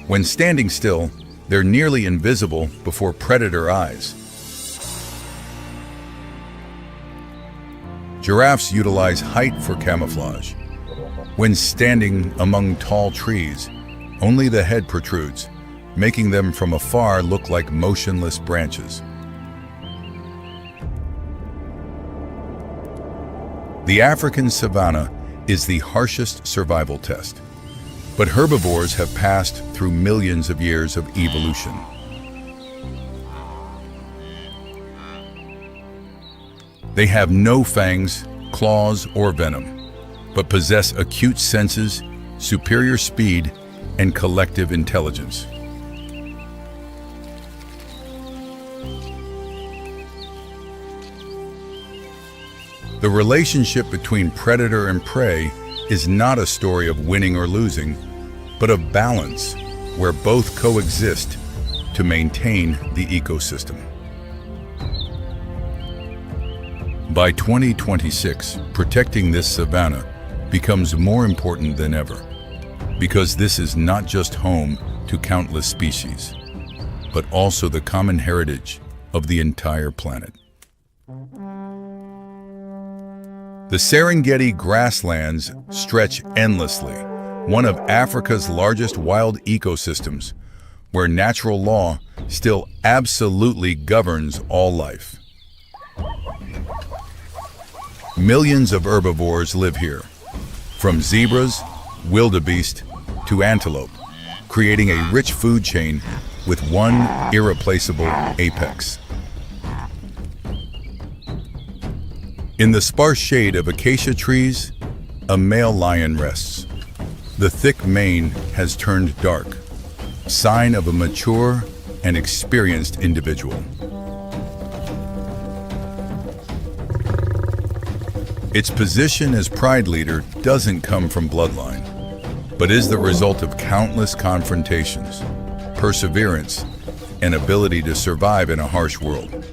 When standing still, they're nearly invisible before predator eyes. Giraffes utilize height for camouflage. When standing among tall trees, only the head protrudes, making them from afar look like motionless branches. The African savanna is the harshest survival test, but herbivores have passed through millions of years of evolution. They have no fangs, claws, or venom, but possess acute senses, superior speed, and collective intelligence. The relationship between predator and prey is not a story of winning or losing, but of balance, where both coexist to maintain the ecosystem. By 2026, protecting this savanna becomes more important than ever, because this is not just home to countless species, but also the common heritage of the entire planet. The Serengeti grasslands stretch endlessly, one of Africa's largest wild ecosystems, where natural law still absolutely governs all life. Millions of herbivores live here, from zebras, wildebeest, to antelope, creating a rich food chain with one irreplaceable apex. In the sparse shade of acacia trees, a male lion rests. The thick mane has turned dark, sign of a mature and experienced individual. Its position as pride leader doesn't come from bloodline, but is the result of countless confrontations, perseverance, and ability to survive in a harsh world.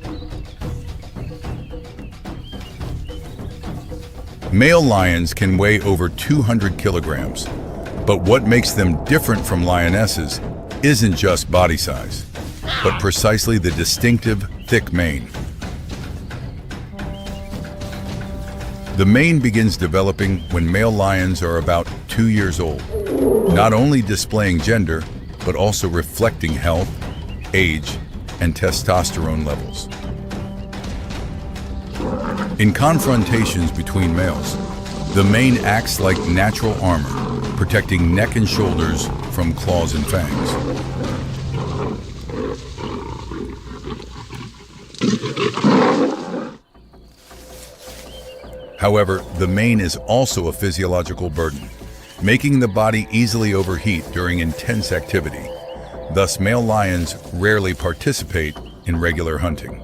Male lions can weigh over 200 kilograms, but what makes them different from lionesses isn't just body size, but precisely the distinctive thick mane. The mane begins developing when male lions are about 2 years old, not only displaying gender, but also reflecting health, age, and testosterone levels. In confrontations between males, the mane acts like natural armor, protecting neck and shoulders from claws and fangs. However, the mane is also a physiological burden, making the body easily overheat during intense activity. Thus, male lions rarely participate in regular hunting.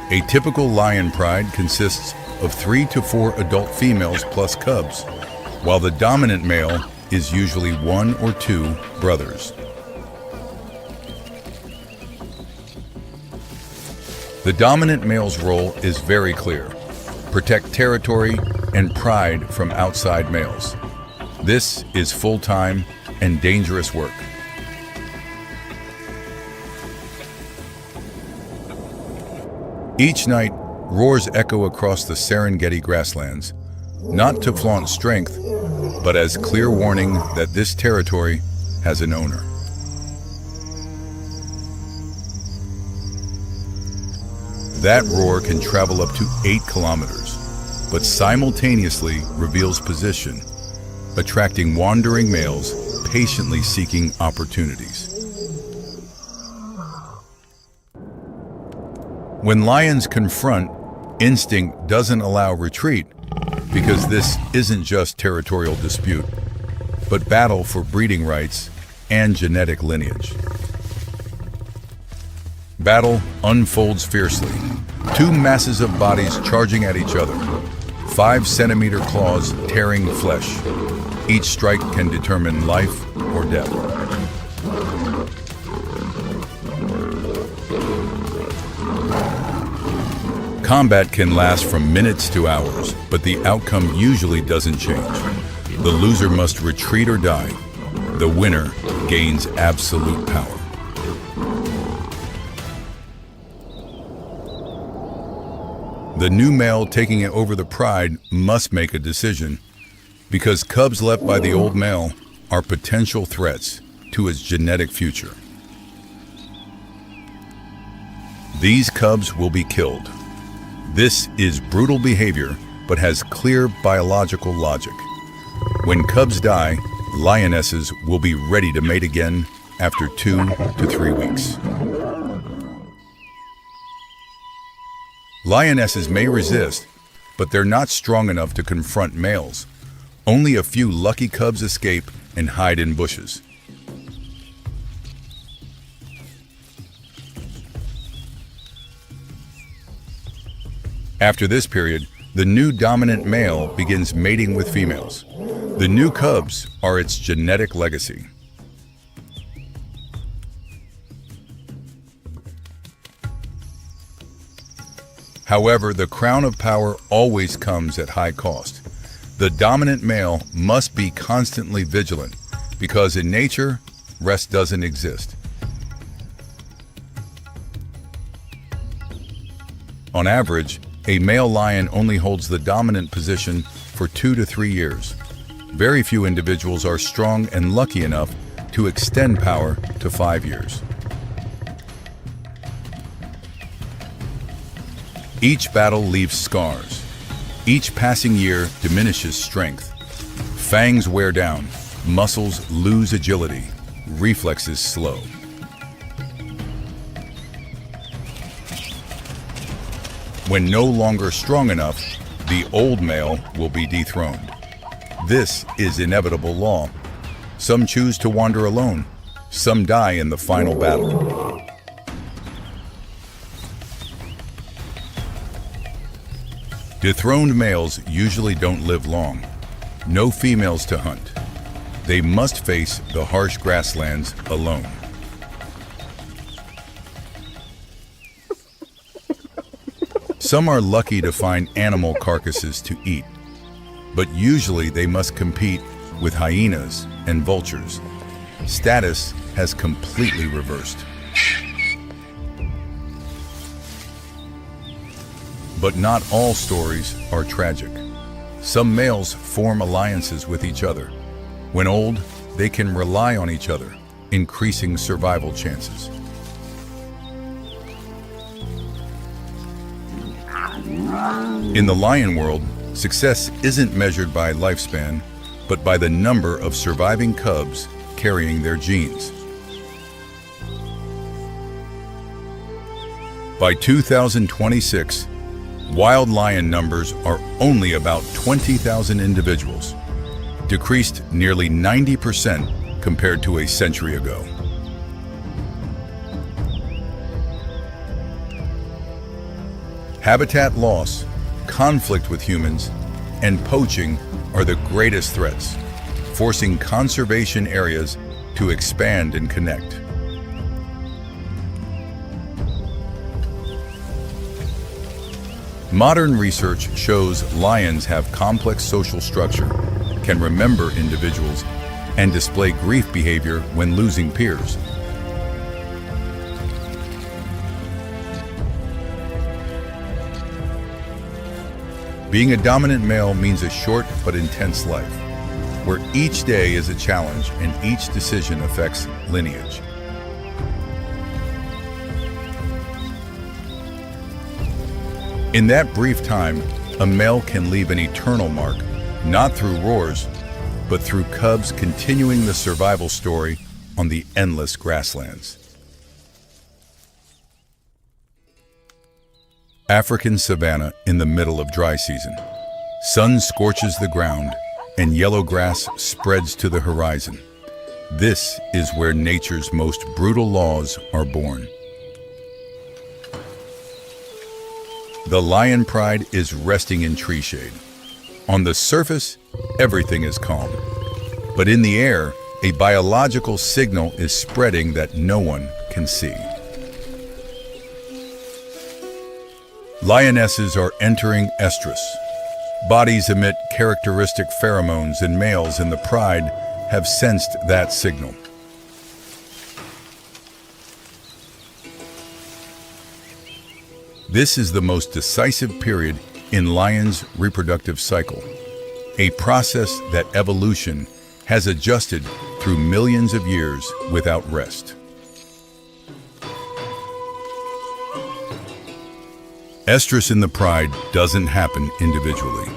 A typical lion pride consists of 3 to 4 adult females plus cubs, while the dominant male is usually 1 or 2 brothers. The dominant male's role is very clear: protect territory and pride from outside males. This is full-time and dangerous work. Each night, roars echo across the Serengeti grasslands, not to flaunt strength, but as clear warning that this territory has an owner. That roar can travel up to 8 kilometers, but simultaneously reveals position, attracting wandering males patiently seeking opportunities. When lions confront, instinct doesn't allow retreat, because this isn't just territorial dispute, but battle for breeding rights and genetic lineage. Battle unfolds fiercely, 2 masses of bodies charging at each other, 5-centimeter claws tearing flesh. Each strike can determine life or death. Combat can last from minutes to hours, but the outcome usually doesn't change. The loser must retreat or die. The winner gains absolute power. The new male taking it over the pride must make a decision, because cubs left by the old male are potential threats to its genetic future. These cubs will be killed. This is brutal behavior, but has clear biological logic. When cubs die, lionesses will be ready to mate again after 2 to 3 weeks. Lionesses may resist, but they're not strong enough to confront males. Only a few lucky cubs escape and hide in bushes. After this period, the new dominant male begins mating with females. The new cubs are its genetic legacy. However, the crown of power always comes at high cost. The dominant male must be constantly vigilant because in nature, rest doesn't exist. On average, a male lion only holds the dominant position for 2 to 3 years. Very few individuals are strong and lucky enough to extend power to 5 years. Each battle leaves scars. Each passing year diminishes strength. Fangs wear down, muscles lose agility, reflexes slow. When no longer strong enough, the old male will be dethroned. This is inevitable law. Some choose to wander alone. Some die in the final battle. Dethroned males usually don't live long. No females to hunt. They must face the harsh grasslands alone. Some are lucky to find animal carcasses to eat, but usually they must compete with hyenas and vultures. Status has completely reversed. But not all stories are tragic. Some males form alliances with each other. When old, they can rely on each other, increasing survival chances. In the lion world, success isn't measured by lifespan, but by the number of surviving cubs carrying their genes. By 2026, wild lion numbers are only about 20,000 individuals, decreased nearly 90% compared to a century ago. Habitat loss, conflict with humans, and poaching are the greatest threats, forcing conservation areas to expand and connect. Modern research shows lions have complex social structure, can remember individuals, and display grief behavior when losing peers. Being a dominant male means a short but intense life, where each day is a challenge and each decision affects lineage. In that brief time, a male can leave an eternal mark, not through roars, but through cubs continuing the survival story on the endless grasslands. African savanna in the middle of dry season. Sun scorches the ground and yellow grass spreads to the horizon. This is where nature's most brutal laws are born. The lion pride is resting in tree shade. On the surface, everything is calm. But in the air, a biological signal is spreading that no one can see. Lionesses are entering estrus. Bodies emit characteristic pheromones, and males in the pride have sensed that signal. This is the most decisive period in lions' reproductive cycle, a process that evolution has adjusted through millions of years without rest. Estrus in the pride doesn't happen individually.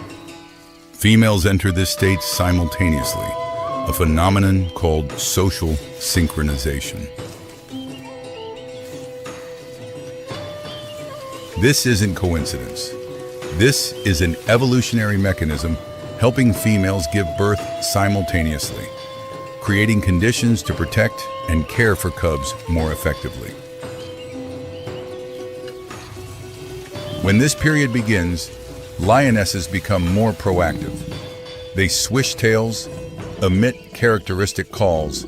Females enter this state simultaneously, a phenomenon called social synchronization. This isn't coincidence. This is an evolutionary mechanism helping females give birth simultaneously, creating conditions to protect and care for cubs more effectively. When this period begins, lionesses become more proactive. They swish tails, emit characteristic calls,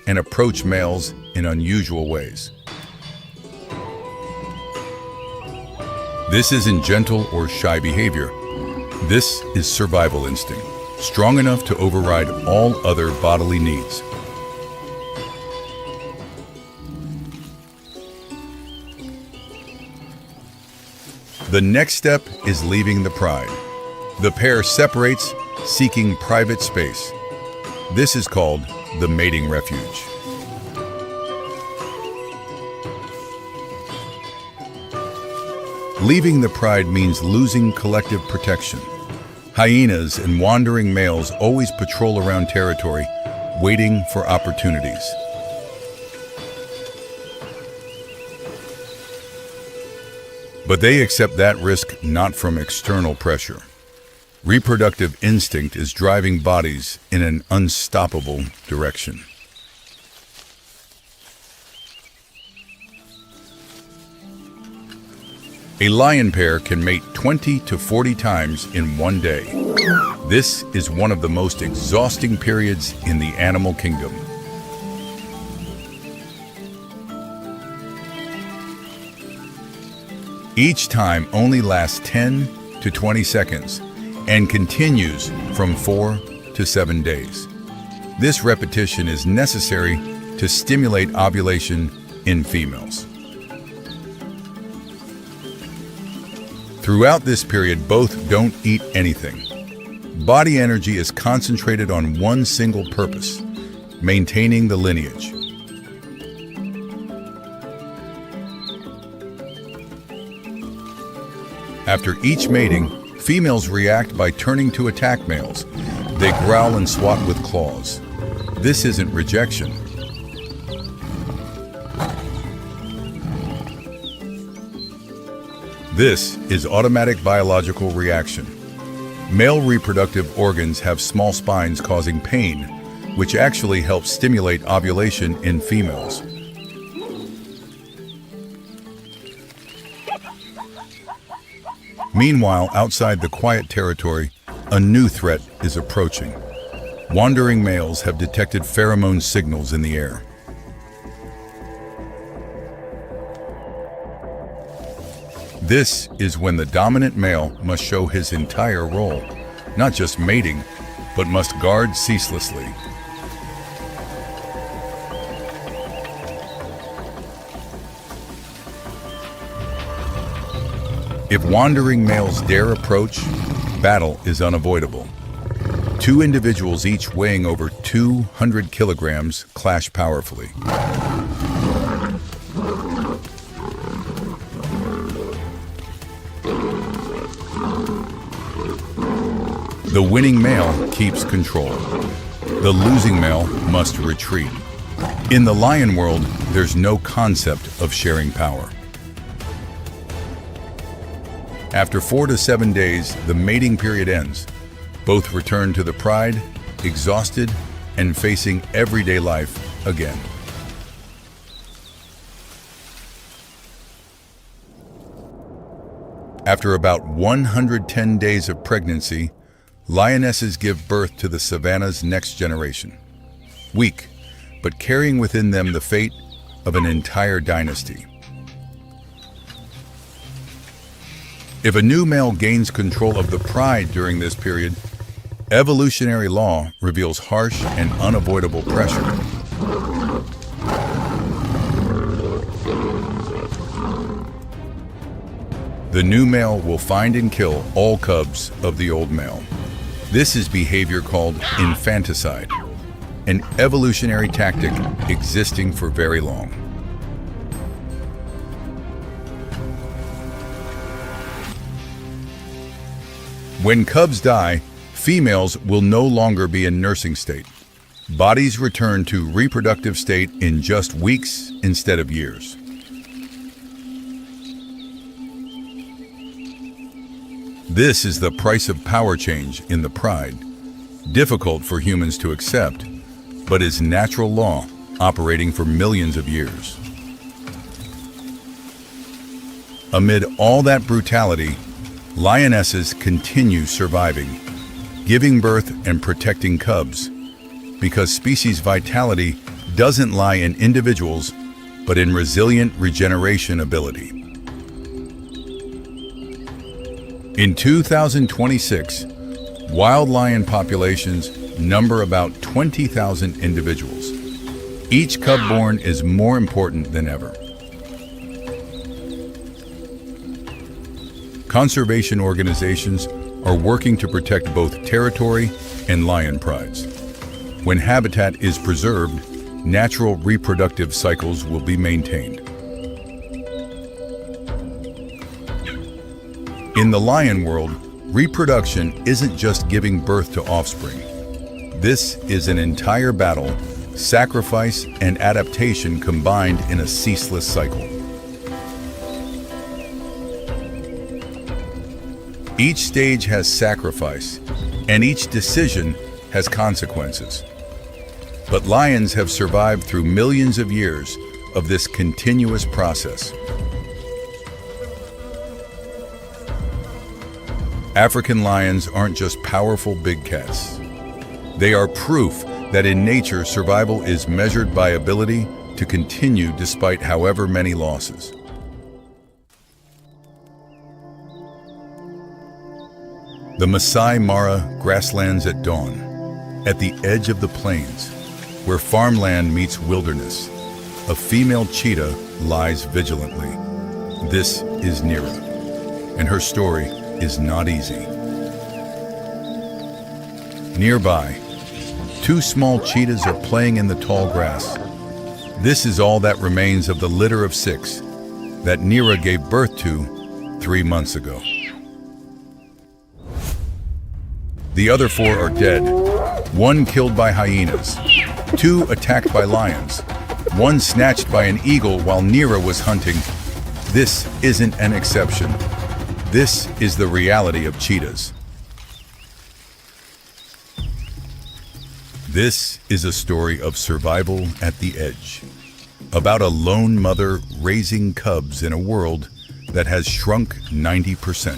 and approach males in unusual ways. This isn't gentle or shy behavior. This is survival instinct, strong enough to override all other bodily needs. The next step is leaving the pride. The pair separates, seeking private space. This is called the mating refuge. Leaving the pride means losing collective protection. Hyenas and wandering males always patrol around territory, waiting for opportunities. But they accept that risk not from external pressure. Reproductive instinct is driving bodies in an unstoppable direction. A lion pair can mate 20 to 40 times in one day. This is one of the most exhausting periods in the animal kingdom. Each time only lasts 10 to 20 seconds and continues from 4 to 7 days. This repetition is necessary to stimulate ovulation in females. Throughout this period, both don't eat anything. Body energy is concentrated on one single purpose: maintaining the lineage. After each mating, females react by turning to attack males. They growl and swat with claws. This isn't rejection. This is automatic biological reaction. Male reproductive organs have small spines causing pain, which actually helps stimulate ovulation in females. Meanwhile, outside the quiet territory, a new threat is approaching. Wandering males have detected pheromone signals in the air. This is when the dominant male must show his entire role, not just mating, but must guard ceaselessly. If wandering males dare approach, battle is unavoidable. Two individuals each weighing over 200 kilograms clash powerfully. The winning male keeps control. The losing male must retreat. In the lion world, there's no concept of sharing power. After 4 to 7 days, the mating period ends. Both return to the pride, exhausted and facing everyday life again. After about 110 days of pregnancy, lionesses give birth to the Savanna's next generation. Weak, but carrying within them the fate of an entire dynasty. If a new male gains control of the pride during this period, evolutionary law reveals harsh and unavoidable pressure. The new male will find and kill all cubs of the old male. This is behavior called infanticide, an evolutionary tactic existing for very long. When cubs die, females will no longer be in nursing state. Bodies return to reproductive state in just weeks instead of years. This is the price of power change in the pride, difficult for humans to accept, but is natural law operating for millions of years. Amid all that brutality, lionesses continue surviving, giving birth and protecting cubs, because species vitality doesn't lie in individuals, but in resilient regeneration ability. In 2026, wild lion populations number about 20,000 individuals. Each cub born is more important than ever. Conservation organizations are working to protect both territory and lion prides. When habitat is preserved, natural reproductive cycles will be maintained. In the lion world, reproduction isn't just giving birth to offspring. This is an entire battle, sacrifice, and adaptation combined in a ceaseless cycle. Each stage has sacrifice, and each decision has consequences. But lions have survived through millions of years of this continuous process. African lions aren't just powerful big cats. They are proof that in nature, survival is measured by ability to continue despite however many losses. The Masai Mara grasslands at dawn, at the edge of the plains, where farmland meets wilderness, a female cheetah lies vigilantly. This is Nira, and her story is not easy. Nearby, two small cheetahs are playing in the tall grass. This is all that remains of the litter of 6 that Nira gave birth to 3 months ago. The other 4 are dead, 1 killed by hyenas, 2 attacked by lions, 1 snatched by an eagle while Nira was hunting. This isn't an exception. This is the reality of cheetahs. This is a story of survival at the edge, about a lone mother raising cubs in a world that has shrunk 90%,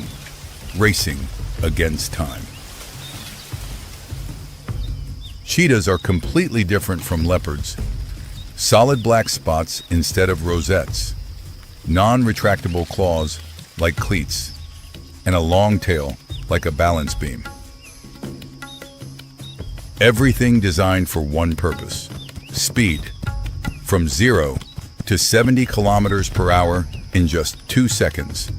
racing against time. Cheetahs are completely different from leopards. Solid black spots instead of rosettes, non-retractable claws like cleats, and a long tail like a balance beam. Everything designed for one purpose: speed, from 0 to 70 kilometers per hour in just 2 seconds.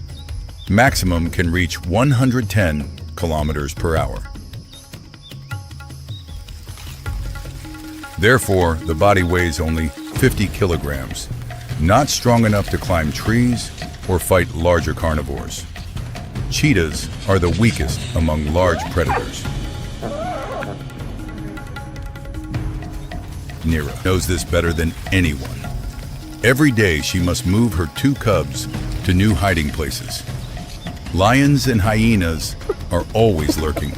Maximum can reach 110 kilometers per hour. Therefore, the body weighs only 50 kilograms, not strong enough to climb trees or fight larger carnivores. Cheetahs are the weakest among large predators. Nira knows this better than anyone. Every day she must move her 2 cubs to new hiding places. Lions and hyenas are always lurking,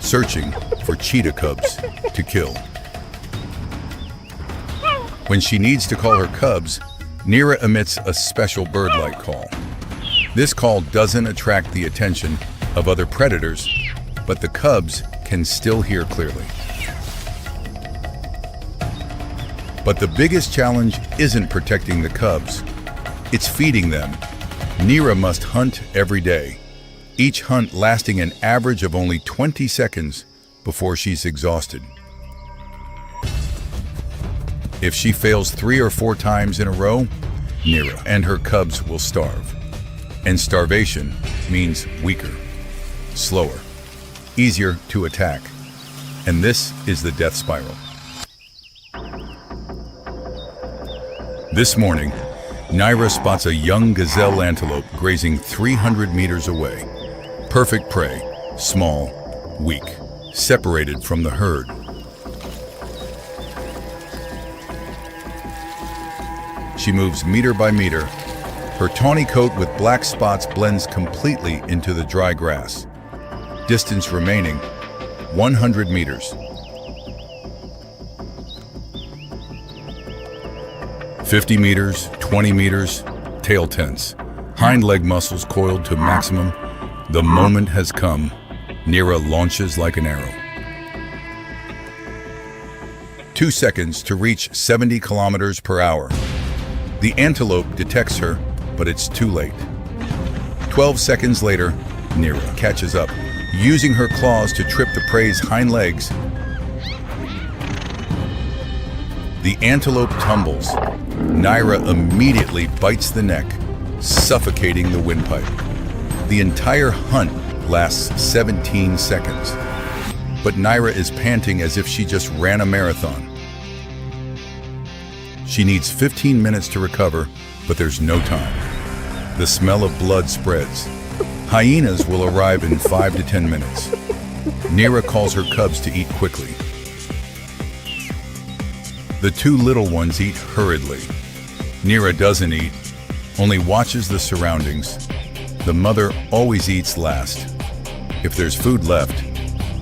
searching for cheetah cubs to kill. When she needs to call her cubs, Nira emits a special bird-like call. This call doesn't attract the attention of other predators, but the cubs can still hear clearly. But the biggest challenge isn't protecting the cubs, it's feeding them. Nira must hunt every day, each hunt lasting an average of only 20 seconds before she's exhausted. If she fails 3 or 4 times in a row, Nira and her cubs will starve. And starvation means weaker, slower, easier to attack. And this is the death spiral. This morning, Nira spots a young gazelle antelope grazing 300 meters away. Perfect prey, small, weak, separated from the herd. She moves meter by meter, Her tawny coat with black spots blends completely into the dry grass. Distance remaining, 100 meters. 50 meters, 20 meters, tail tense. Hind leg muscles coiled to maximum. The moment has come. Neera launches like an arrow. 2 seconds to reach 70 kilometers per hour. The antelope detects her, but it's too late. 12 seconds later, Neera catches up, using her claws to trip the prey's hind legs. The antelope tumbles. Neera immediately bites the neck, suffocating the windpipe. The entire hunt lasts 17 seconds. But Neera is panting as if she just ran a marathon. She needs 15 minutes to recover, but there's no time. The smell of blood spreads. Hyenas will arrive in 5 to 10 minutes. Neera calls her cubs to eat quickly. The 2 little ones eat hurriedly. Neera doesn't eat, only watches the surroundings. The mother always eats last. If there's food left,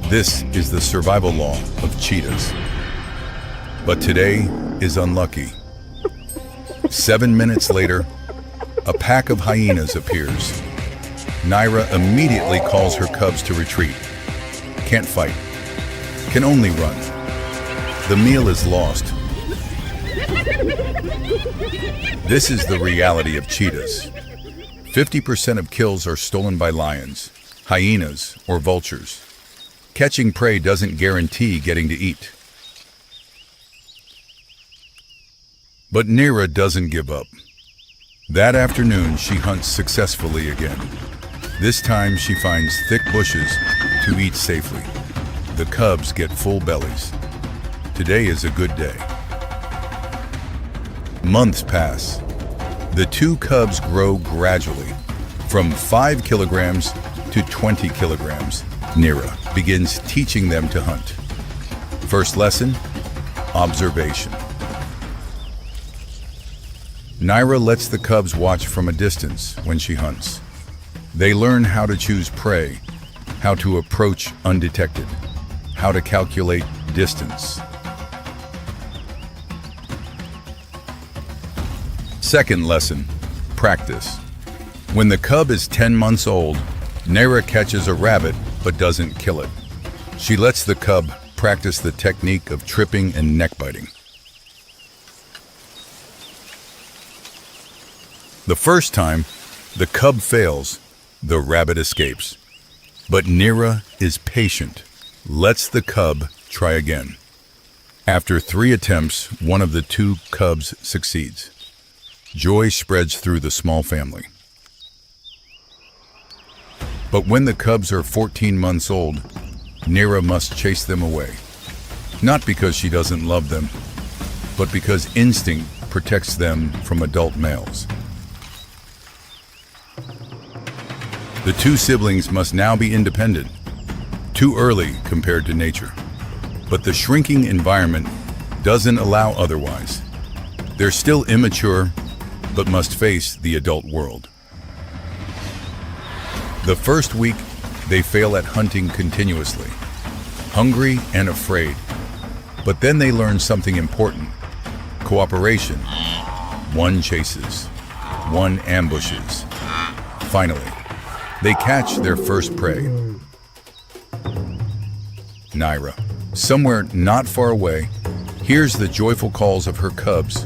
this is the survival law of cheetahs. But today is unlucky. 7 minutes later, a pack of hyenas appears. Neera immediately calls her cubs to retreat. Can't fight, can only run. The meal is lost. This is the reality of cheetahs. 50% of kills are stolen by lions, hyenas, or vultures. Catching prey doesn't guarantee getting to eat. But Neera doesn't give up. That afternoon, she hunts successfully again. This time, she finds thick bushes to eat safely. The cubs get full bellies. Today is a good day. Months pass. The 2 cubs grow gradually, from 5 kilograms to 20 kilograms. Neera begins teaching them to hunt. First lesson, observation. Neera lets the cubs watch from a distance when she hunts. They learn how to choose prey, how to approach undetected, how to calculate distance. Second lesson, practice. When the cub is 10 months old, Neera catches a rabbit but doesn't kill it. She lets the cub practice the technique of tripping and neck biting. The first time, the cub fails, the rabbit escapes. But Neera is patient, lets the cub try again. After 3 attempts, one of the 2 cubs succeeds. Joy spreads through the small family. But when the cubs are 14 months old, Neera must chase them away. Not because she doesn't love them, but because instinct protects them from adult males. The 2 siblings must now be independent, too early compared to nature. But the shrinking environment doesn't allow otherwise. They're still immature, but must face the adult world. The first week, they fail at hunting continuously, hungry and afraid. But then they learn something important: cooperation. One chases, one ambushes. Finally, they catch their first prey. Neera, somewhere not far away, hears the joyful calls of her cubs.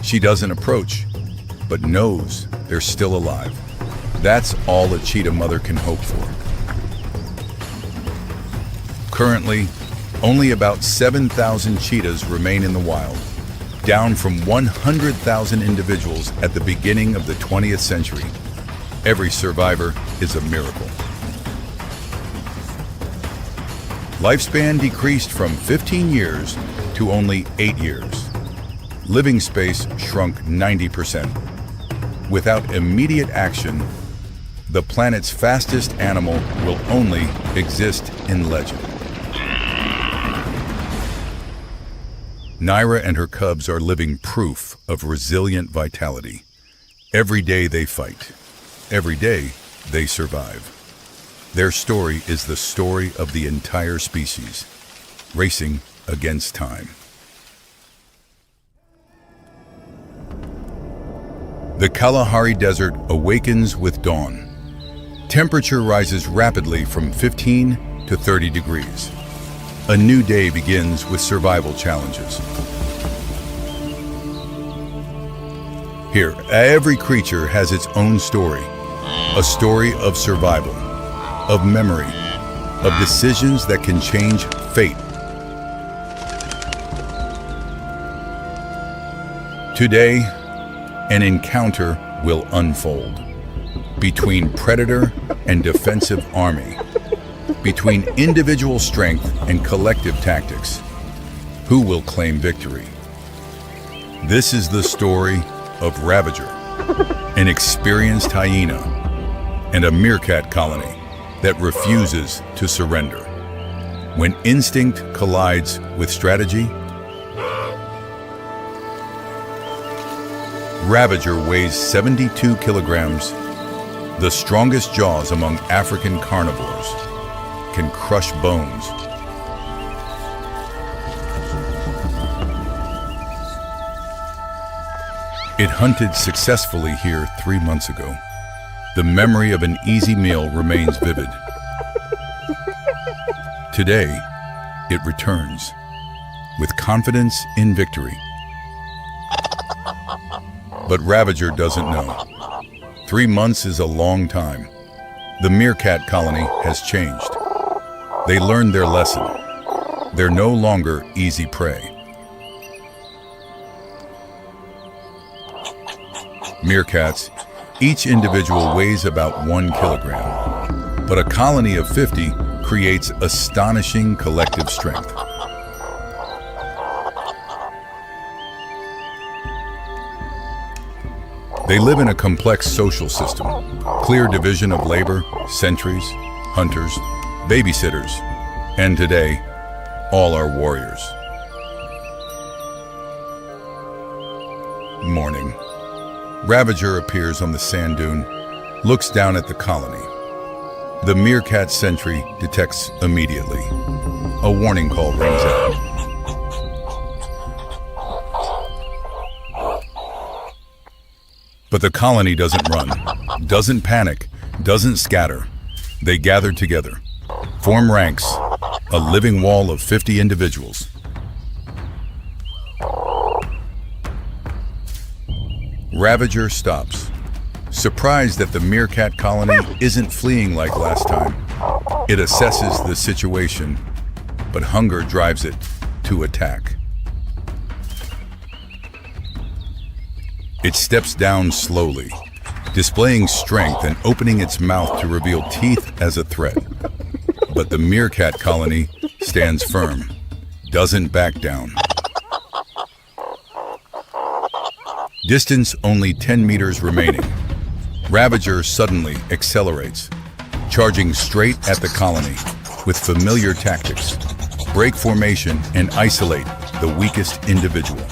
She doesn't approach, but knows they're still alive. That's all a cheetah mother can hope for. Currently, only about 7,000 cheetahs remain in the wild, down from 100,000 individuals at the beginning of the 20th century. Every survivor is a miracle. Lifespan decreased from 15 years to only 8 years. Living space shrunk 90%. Without immediate action, the planet's fastest animal will only exist in legend. Neera and her cubs are living proof of resilient vitality. Every day they fight. Every day they survive. Their story is the story of the entire species, racing against time. The Kalahari Desert awakens with dawn. Temperature rises rapidly from 15 to 30 degrees. A new day begins with survival challenges. Here, every creature has its own story. A story of survival, of memory, of decisions that can change fate. Today, an encounter will unfold between predator and defensive army, between individual strength and collective tactics. Who will claim victory? This is the story of Ravager, an experienced hyena, and a meerkat colony that refuses to surrender. When instinct collides with strategy, Ravager weighs 72 kilograms. The strongest jaws among African carnivores can crush bones. It hunted successfully here 3 months ago. The memory of an easy meal remains vivid. Today, it returns with confidence in victory. But Ravager doesn't know. 3 months is a long time. The meerkat colony has changed. They learned their lesson. They're no longer easy prey. Meerkats, each individual weighs about 1 kilogram, but a colony of 50 creates astonishing collective strength. They live in a complex social system, clear division of labor, sentries, hunters, babysitters, and today, all are warriors. Morning. Ravager appears on the sand dune, looks down at the colony. The meerkat sentry detects immediately. A warning call rings out. But the colony doesn't run, doesn't panic, doesn't scatter. They gather together, form ranks, a living wall of 50 individuals. Ravager stops, surprised that the meerkat colony isn't fleeing like last time. It assesses the situation, but hunger drives it to attack. It steps down slowly, displaying strength and opening its mouth to reveal teeth as a threat. But the meerkat colony stands firm, doesn't back down. Distance only 10 meters remaining. Ravager suddenly accelerates, charging straight at the colony with familiar tactics. Break formation and isolate the weakest individual.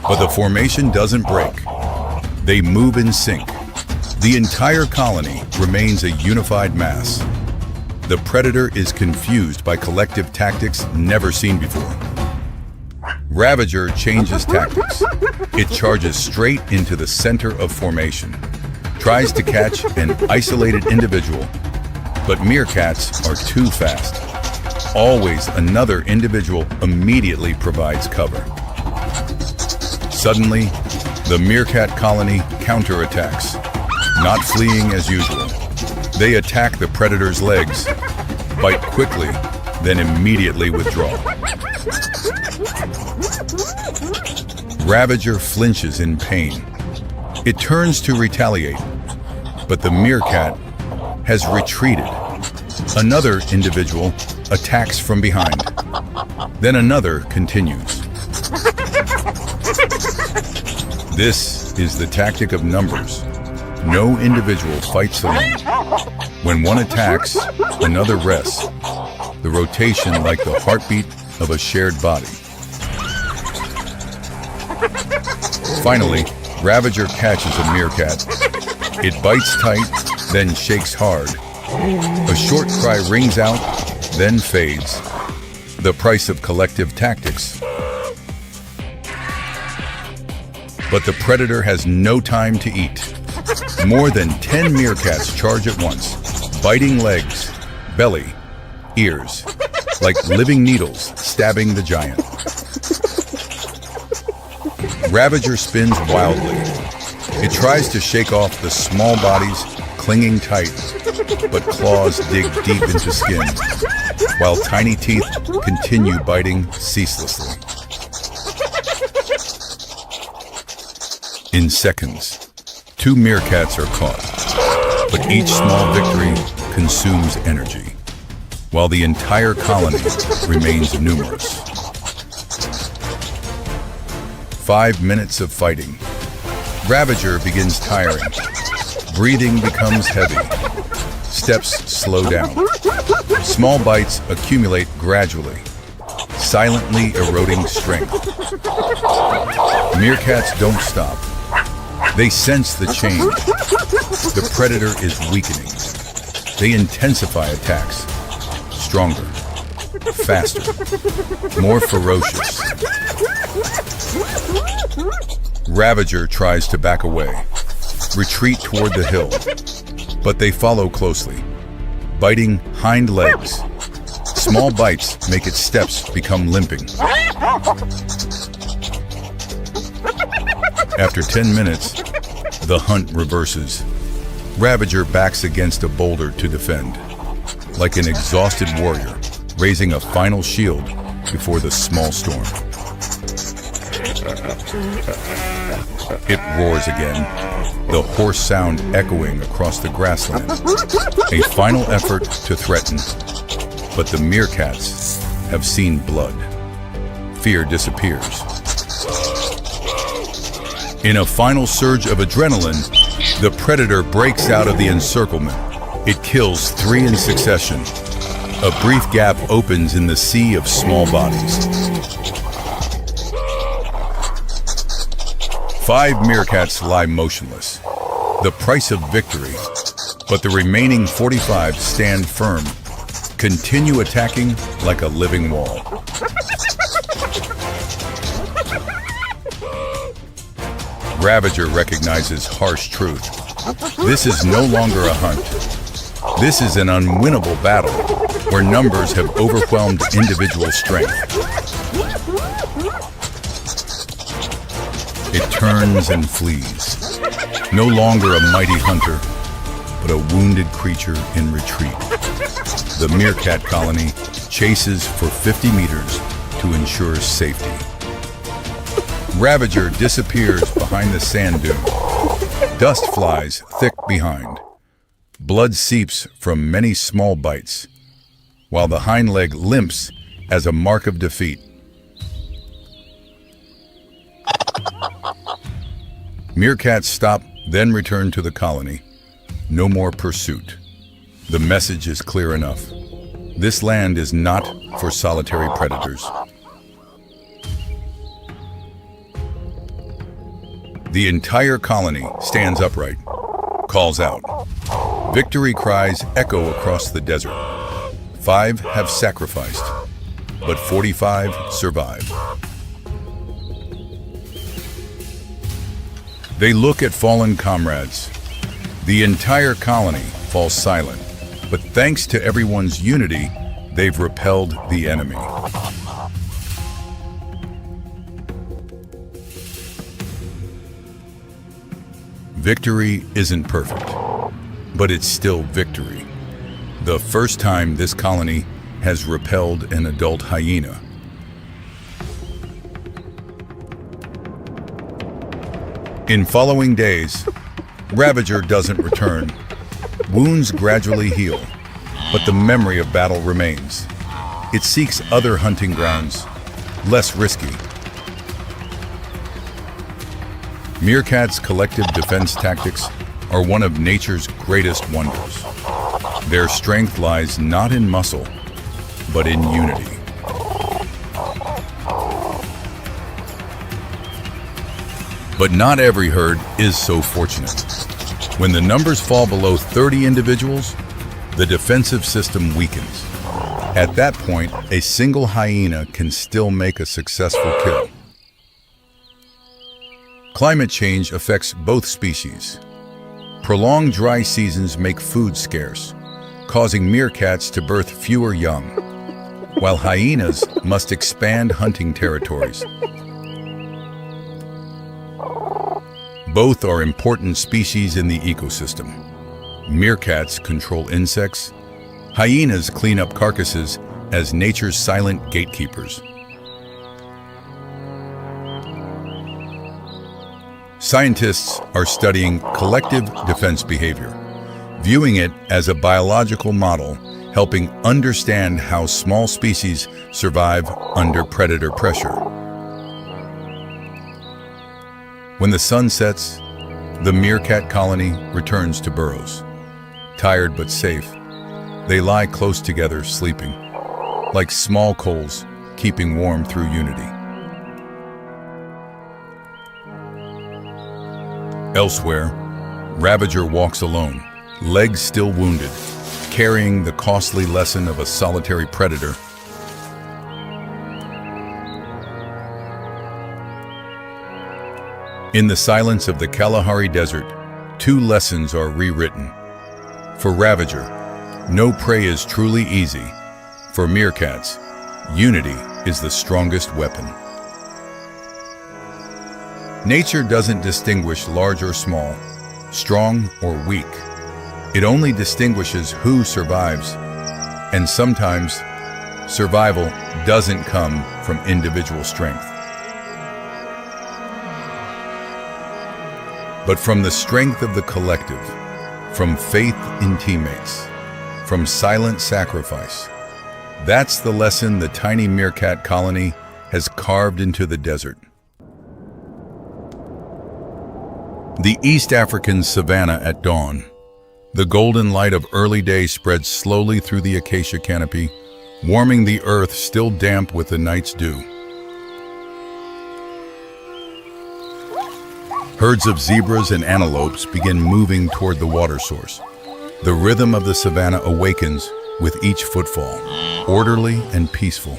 But the formation doesn't break. They move in sync. The entire colony remains a unified mass. The predator is confused by collective tactics never seen before. Ravager changes tactics. It charges straight into the center of formation, tries to catch an isolated individual, but meerkats are too fast. Always another individual immediately provides cover. Suddenly, the meerkat colony counterattacks, not fleeing as usual. They attack the predator's legs, bite quickly, then immediately withdraw. Ravager flinches in pain. It turns to retaliate, but the meerkat has retreated. Another individual attacks from behind. Then another continues. This is the tactic of numbers. No individual fights alone. When one attacks, another rests. The rotation like the heartbeat of a shared body. Finally, Ravager catches a meerkat. It bites tight, then shakes hard. A short cry rings out, then fades. The price of collective tactics. But the predator has no time to eat. More than 10 meerkats charge at once, biting legs, belly, ears, like living needles stabbing the giant. Ravager spins wildly. It tries to shake off the small bodies clinging tight, but claws dig deep into skin, while tiny teeth continue biting ceaselessly. In seconds, 2 meerkats are caught, but each small victory consumes energy, while the entire colony remains numerous. 5 minutes of fighting. Ravager begins tiring. Breathing becomes heavy. Steps slow down. Small bites accumulate gradually, silently eroding strength. Meerkats don't stop. They sense the change. The predator is weakening. They intensify attacks. Stronger, faster, more ferocious. Ravager tries to back away, retreat toward the hill, but they follow closely, biting hind legs. Small bites make its steps become limping. After 10 minutes, the hunt reverses. Ravager backs against a boulder to defend, like an exhausted warrior, raising a final shield before the small storm. It roars again, the hoarse sound echoing across the grassland. A final effort to threaten, but the meerkats have seen blood. Fear disappears. In a final surge of adrenaline, the predator breaks out of the encirclement. It kills 3 in succession. A brief gap opens in the sea of small bodies. 5 meerkats lie motionless, the price of victory, but the remaining 45 stand firm, continue attacking like a living wall. Ravager recognizes harsh truth. This is no longer a hunt. This is an unwinnable battle where numbers have overwhelmed individual strength. It turns and flees, no longer a mighty hunter, but a wounded creature in retreat. The meerkat colony chases for 50 meters to ensure safety. Ravager disappears behind the sand dune. Dust flies thick behind. Blood seeps from many small bites, while the hind leg limps as a mark of defeat. Meerkats stop, then return to the colony. No more pursuit. The message is clear enough. This land is not for solitary predators. The entire colony stands upright, calls out. Victory cries echo across the desert. 5 have sacrificed, but 45 survive. They look at fallen comrades. The entire colony falls silent, but thanks to everyone's unity, they've repelled the enemy. Victory isn't perfect, but it's still victory. The first time this colony has repelled an adult hyena. In following days, Ravager doesn't return. Wounds gradually heal, but the memory of battle remains. It seeks other hunting grounds, less risky. Meerkats' collective defense tactics are one of nature's greatest wonders. Their strength lies not in muscle, but in unity. But not every herd is so fortunate. When the numbers fall below 30 individuals, the defensive system weakens. At that point, a single hyena can still make a successful kill. Climate change affects both species. Prolonged dry seasons make food scarce, causing meerkats to birth fewer young, while hyenas must expand hunting territories. Both are important species in the ecosystem. Meerkats control insects. Hyenas clean up carcasses as nature's silent gatekeepers. Scientists are studying collective defense behavior, viewing it as a biological model, helping understand how small species survive under predator pressure. When the sun sets, the meerkat colony returns to burrows. Tired but safe, they lie close together, sleeping, like small coals, keeping warm through unity. Elsewhere, Ravager walks alone, legs still wounded, carrying the costly lesson of a solitary predator. In the silence of the Kalahari Desert, two lessons are rewritten. For Ravager, no prey is truly easy. For meerkats, unity is the strongest weapon. Nature doesn't distinguish large or small, strong or weak. It only distinguishes who survives. And sometimes, survival doesn't come from individual strength, but from the strength of the collective, from faith in teammates, from silent sacrifice. That's the lesson the tiny meerkat colony has carved into the desert. The East African savanna at dawn. The golden light of early day spreads slowly through the acacia canopy, warming the earth still damp with the night's dew. Herds of zebras and antelopes begin moving toward the water source. The rhythm of the savanna awakens with each footfall, orderly and peaceful.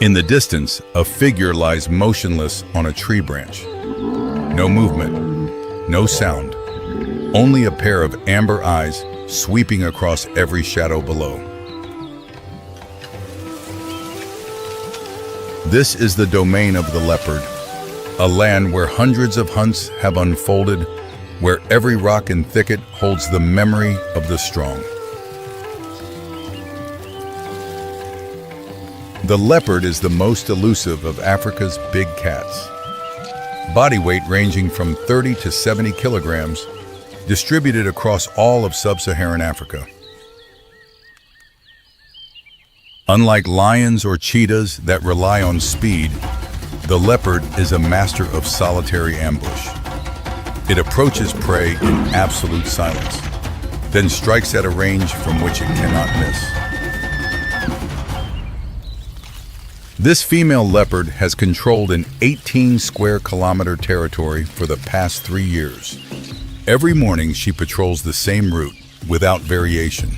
In the distance, a figure lies motionless on a tree branch. No movement, no sound, only a pair of amber eyes sweeping across every shadow below. This is the domain of the leopard, a land where hundreds of hunts have unfolded, where every rock and thicket holds the memory of the strong. The leopard is the most elusive of Africa's big cats. Body weight ranging from 30 to 70 kilograms, distributed across all of sub-Saharan Africa. Unlike lions or cheetahs that rely on speed, the leopard is a master of solitary ambush. It approaches prey in absolute silence, then strikes at a range from which it cannot miss. This female leopard has controlled an 18 square kilometer territory for the past 3 years. Every morning she patrols the same route without variation.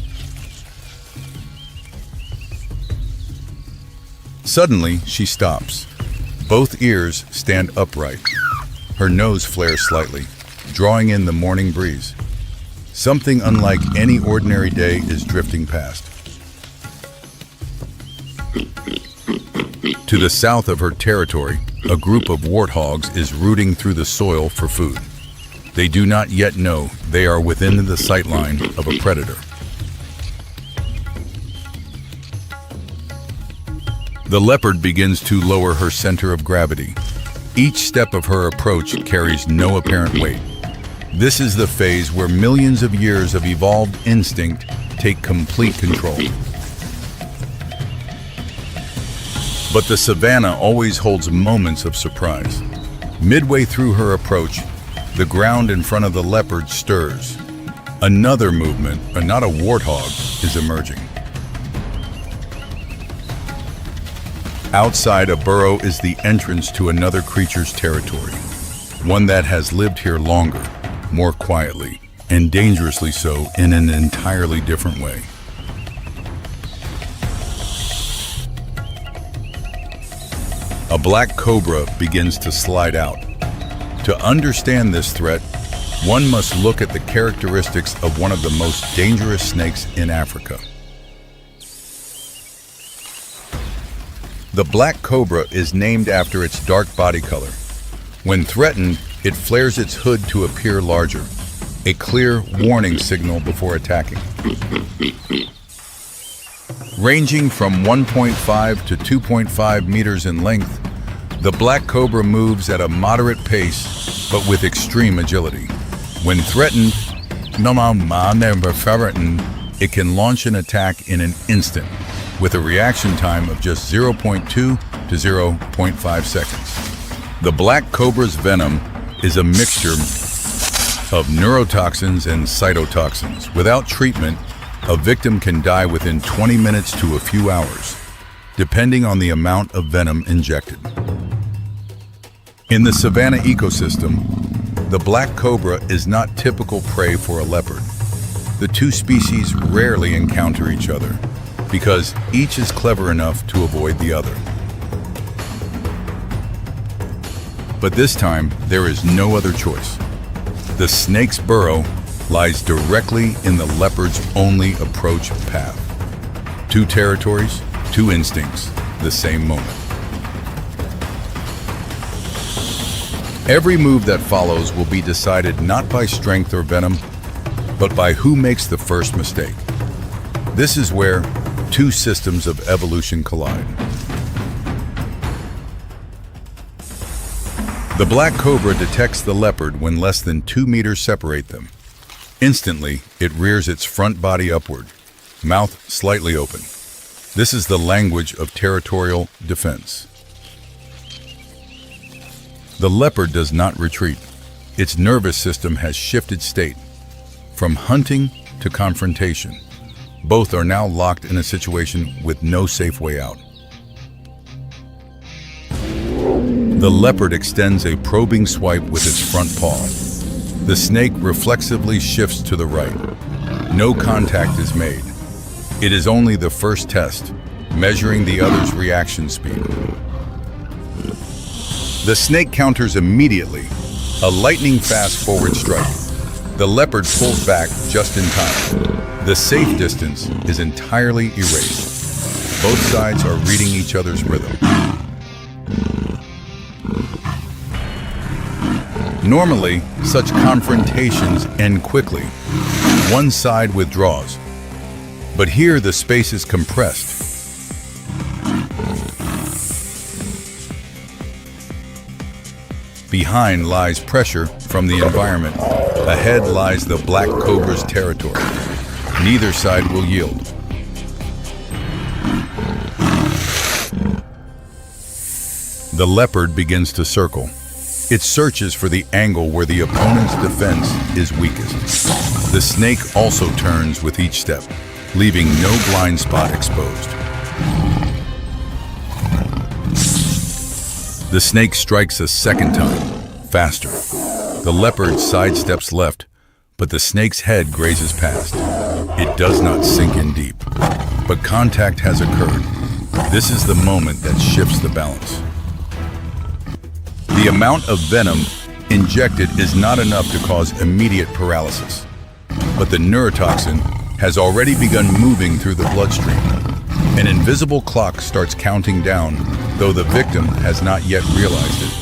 Suddenly, she stops. Both ears stand upright. Her nose flares slightly, drawing in the morning breeze. Something unlike any ordinary day is drifting past. To the south of her territory, a group of warthogs is rooting through the soil for food. They do not yet know they are within the sightline of a predator. The leopard begins to lower her center of gravity. Each step of her approach carries no apparent weight. This is the phase where millions of years of evolved instinct take complete control. But the savanna always holds moments of surprise. Midway through her approach, the ground in front of the leopard stirs. Another movement, but not a warthog, is emerging. Outside a burrow is the entrance to another creature's territory, one that has lived here longer, more quietly, and dangerously so in an entirely different way. A black cobra begins to slide out. To understand this threat, one must look at the characteristics of one of the most dangerous snakes in Africa. The black cobra is named after its dark body color. When threatened, it flares its hood to appear larger, a clear warning signal before attacking. Ranging from 1.5 to 2.5 meters in length, the black cobra moves at a moderate pace, but with extreme agility. When threatened, it can launch an attack in an instant, with a reaction time of just 0.2 to 0.5 seconds. The black cobra's venom is a mixture of neurotoxins and cytotoxins. Without treatment, a victim can die within 20 minutes to a few hours, depending on the amount of venom injected. In the savanna ecosystem, the black cobra is not typical prey for a leopard. The two species rarely encounter each other because each is clever enough to avoid the other. But this time, there is no other choice. The snake's burrow lies directly in the leopard's only approach path. Two territories, two instincts, the same moment. Every move that follows will be decided not by strength or venom, but by who makes the first mistake. This is where two systems of evolution collide. The black cobra detects the leopard when less than 2 meters separate them. Instantly, it rears its front body upward, mouth slightly open. This is the language of territorial defense. The leopard does not retreat. Its nervous system has shifted state. From hunting to confrontation, both are now locked in a situation with no safe way out. The leopard extends a probing swipe with its front paw. The snake reflexively shifts to the right. No contact is made. It is only the first test, measuring the other's reaction speed. The snake counters immediately, a lightning-fast forward strike. The leopard pulls back just in time. The safe distance is entirely erased. Both sides are reading each other's rhythm. Normally, such confrontations end quickly. One side withdraws. But here the space is compressed. Behind lies pressure from the environment. Ahead lies the black cobra's territory. Neither side will yield. The leopard begins to circle. It searches for the angle where the opponent's defense is weakest. The snake also turns with each step, leaving no blind spot exposed. The snake strikes a second time, faster. The leopard sidesteps left, but the snake's head grazes past. It does not sink in deep, but contact has occurred. This is the moment that shifts the balance. The amount of venom injected is not enough to cause immediate paralysis, but the neurotoxin has already begun moving through the bloodstream. An invisible clock starts counting down, though the victim has not yet realized it.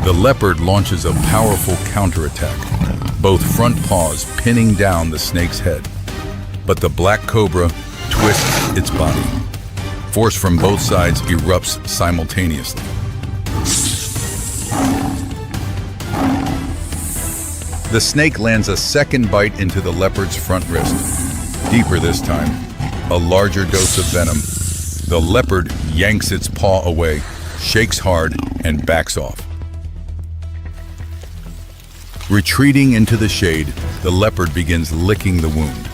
The leopard launches a powerful counterattack, both front paws pinning down the snake's head. But the black cobra twists its body. Force from both sides erupts simultaneously. The snake lands a second bite into the leopard's front wrist. Deeper this time, a larger dose of venom. The leopard yanks its paw away, shakes hard, and backs off. Retreating into the shade, the leopard begins licking the wound.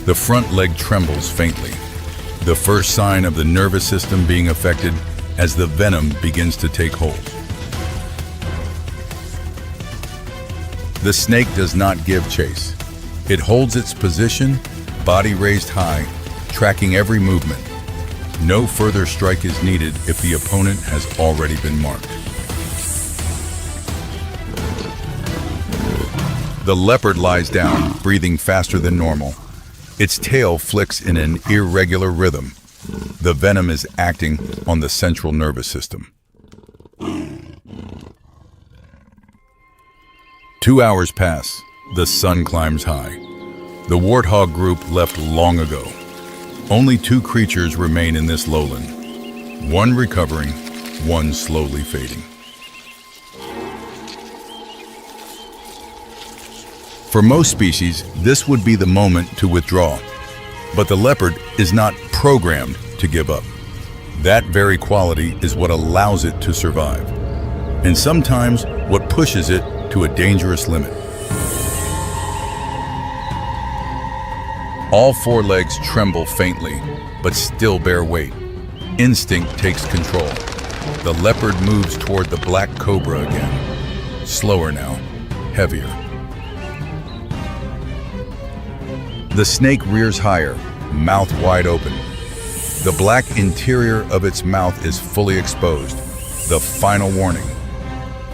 The front leg trembles faintly. the first sign of the nervous system being affected as the venom begins to take hold. The snake does not give chase. It holds its position, body raised high, tracking every movement. No further strike is needed if the opponent has already been marked. The leopard lies down, breathing faster than normal. Its tail flicks in an irregular rhythm. The venom is acting on the central nervous system. 2 hours pass. The sun climbs high. The warthog group left long ago. Only 2 creatures remain in this lowland. One recovering, one slowly fading. For most species, this would be the moment to withdraw. But the leopard is not programmed to give up. That very quality is what allows it to survive, and sometimes what pushes it to a dangerous limit. All 4 legs tremble faintly, but still bear weight. Instinct takes control. The leopard moves toward the black cobra again. Slower now, heavier. The snake rears higher, mouth wide open. The black interior of its mouth is fully exposed. The final warning.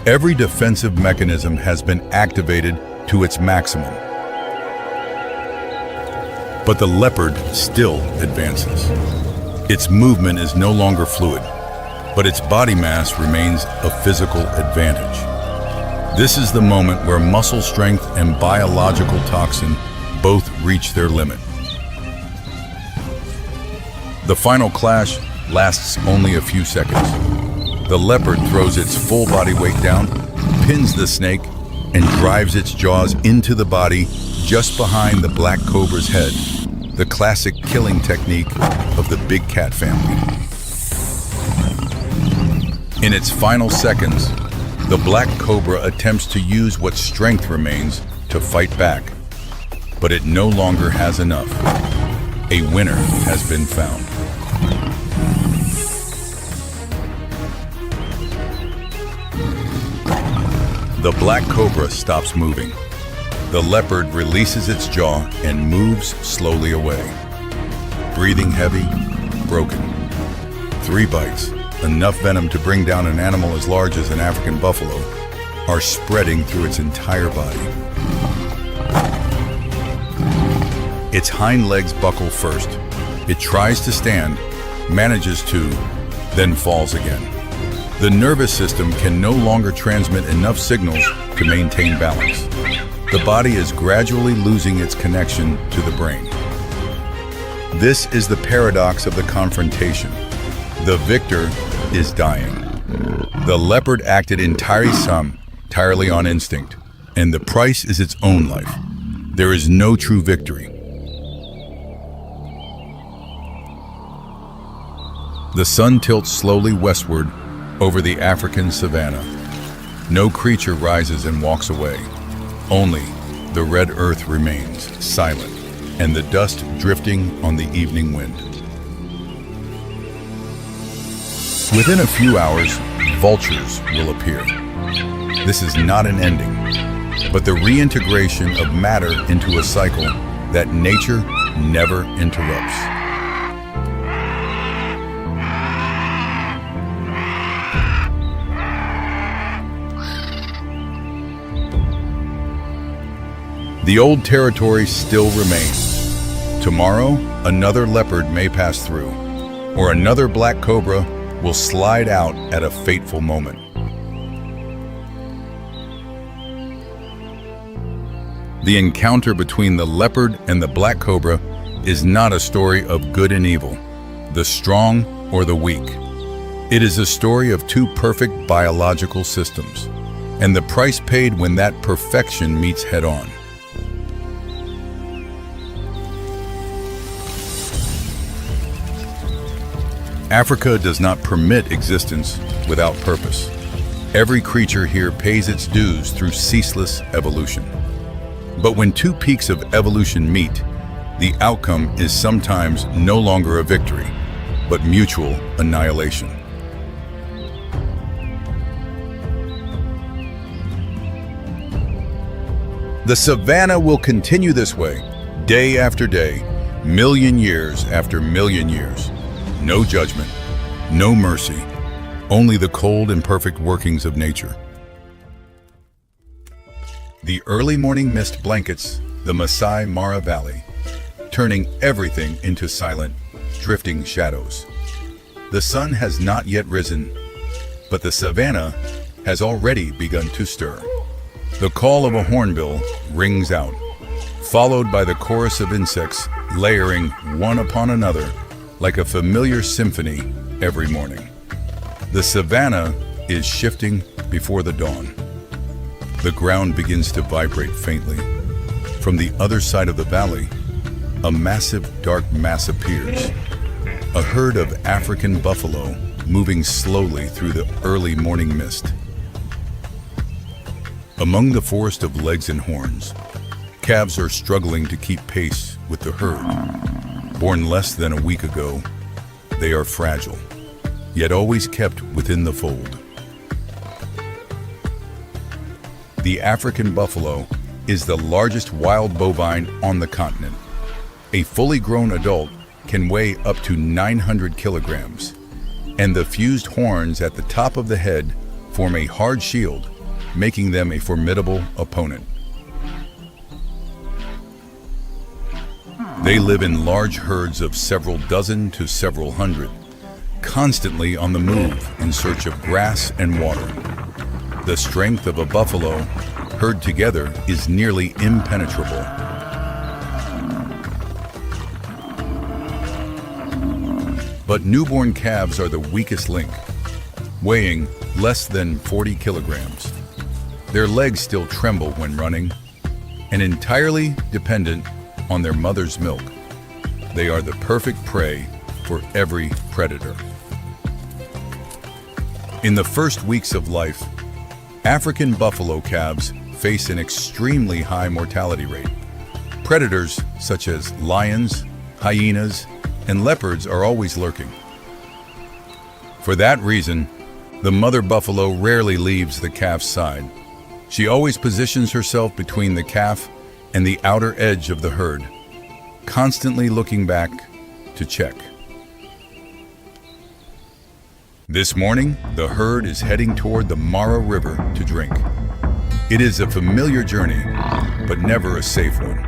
Every defensive mechanism has been activated to its maximum. But the leopard still advances. Its movement is no longer fluid, but its body mass remains a physical advantage. This is the moment where muscle strength and biological toxin both reach their limit. The final clash lasts only a few seconds. The leopard throws its full body weight down, pins the snake, and drives its jaws into the body just behind the black cobra's head, the classic killing technique of the big cat family. In its final seconds, the black cobra attempts to use what strength remains to fight back. But it no longer has enough. A winner has been found. The black cobra stops moving. The leopard releases its jaw and moves slowly away. Breathing heavy, broken. 3 bites, enough venom to bring down an animal as large as an African buffalo, are spreading through its entire body. Its hind legs buckle first. It tries to stand, manages to, then falls again. The nervous system can no longer transmit enough signals to maintain balance. The body is gradually losing its connection to the brain. This is the paradox of the confrontation. The victor is dying. The leopard acted entirely on instinct, and the price is its own life. There is no true victory. The sun tilts slowly westward over the African savanna. No creature rises and walks away. Only the red earth remains silent, and the dust drifting on the evening wind. Within a few hours, vultures will appear. This is not an ending, but the reintegration of matter into a cycle that nature never interrupts. The old territory still remains. Tomorrow, another leopard may pass through, or another black cobra will slide out at a fateful moment. The encounter between the leopard and the black cobra is not a story of good and evil, the strong or the weak. It is a story of 2 perfect biological systems, and the price paid when that perfection meets head-on. Africa does not permit existence without purpose. Every creature here pays its dues through ceaseless evolution. But when 2 peaks of evolution meet, The outcome is sometimes no longer a victory, but mutual annihilation. The savanna will continue this way, day after day, million years after million years. No judgment, no mercy, only the cold and perfect workings of nature. The early morning mist blankets the Masai Mara Valley, turning everything into silent, drifting shadows. The sun has not yet risen, but the savanna has already begun to stir. The call of a hornbill rings out, followed by the chorus of insects layering one upon another like a familiar symphony every morning. The savanna is shifting before the dawn. The ground begins to vibrate faintly. From the other side of the valley, a massive dark mass appears, a herd of African buffalo moving slowly through the early morning mist. Among the forest of legs and horns, calves are struggling to keep pace with the herd. Born less than a week ago, they are fragile, yet always kept within the fold. The African buffalo is the largest wild bovine on the continent. A fully grown adult can weigh up to 900 kilograms, and the fused horns at the top of the head form a hard shield, making them a formidable opponent. They live in large herds of several dozen to several hundred, constantly on the move in search of grass and water. The strength of a buffalo herd together is nearly impenetrable. But newborn calves are the weakest link, weighing less than 40 kilograms. Their legs still tremble when running, and entirely dependent on their mother's milk. They are the perfect prey for every predator. In the first weeks of life, African buffalo calves face an extremely high mortality rate. Predators such as lions, hyenas, and leopards are always lurking. For that reason, the mother buffalo rarely leaves the calf's side. She always positions herself between the calf and the outer edge of the herd, constantly looking back to check. This morning, the herd is heading toward the Mara River to drink. It is a familiar journey, but never a safe one,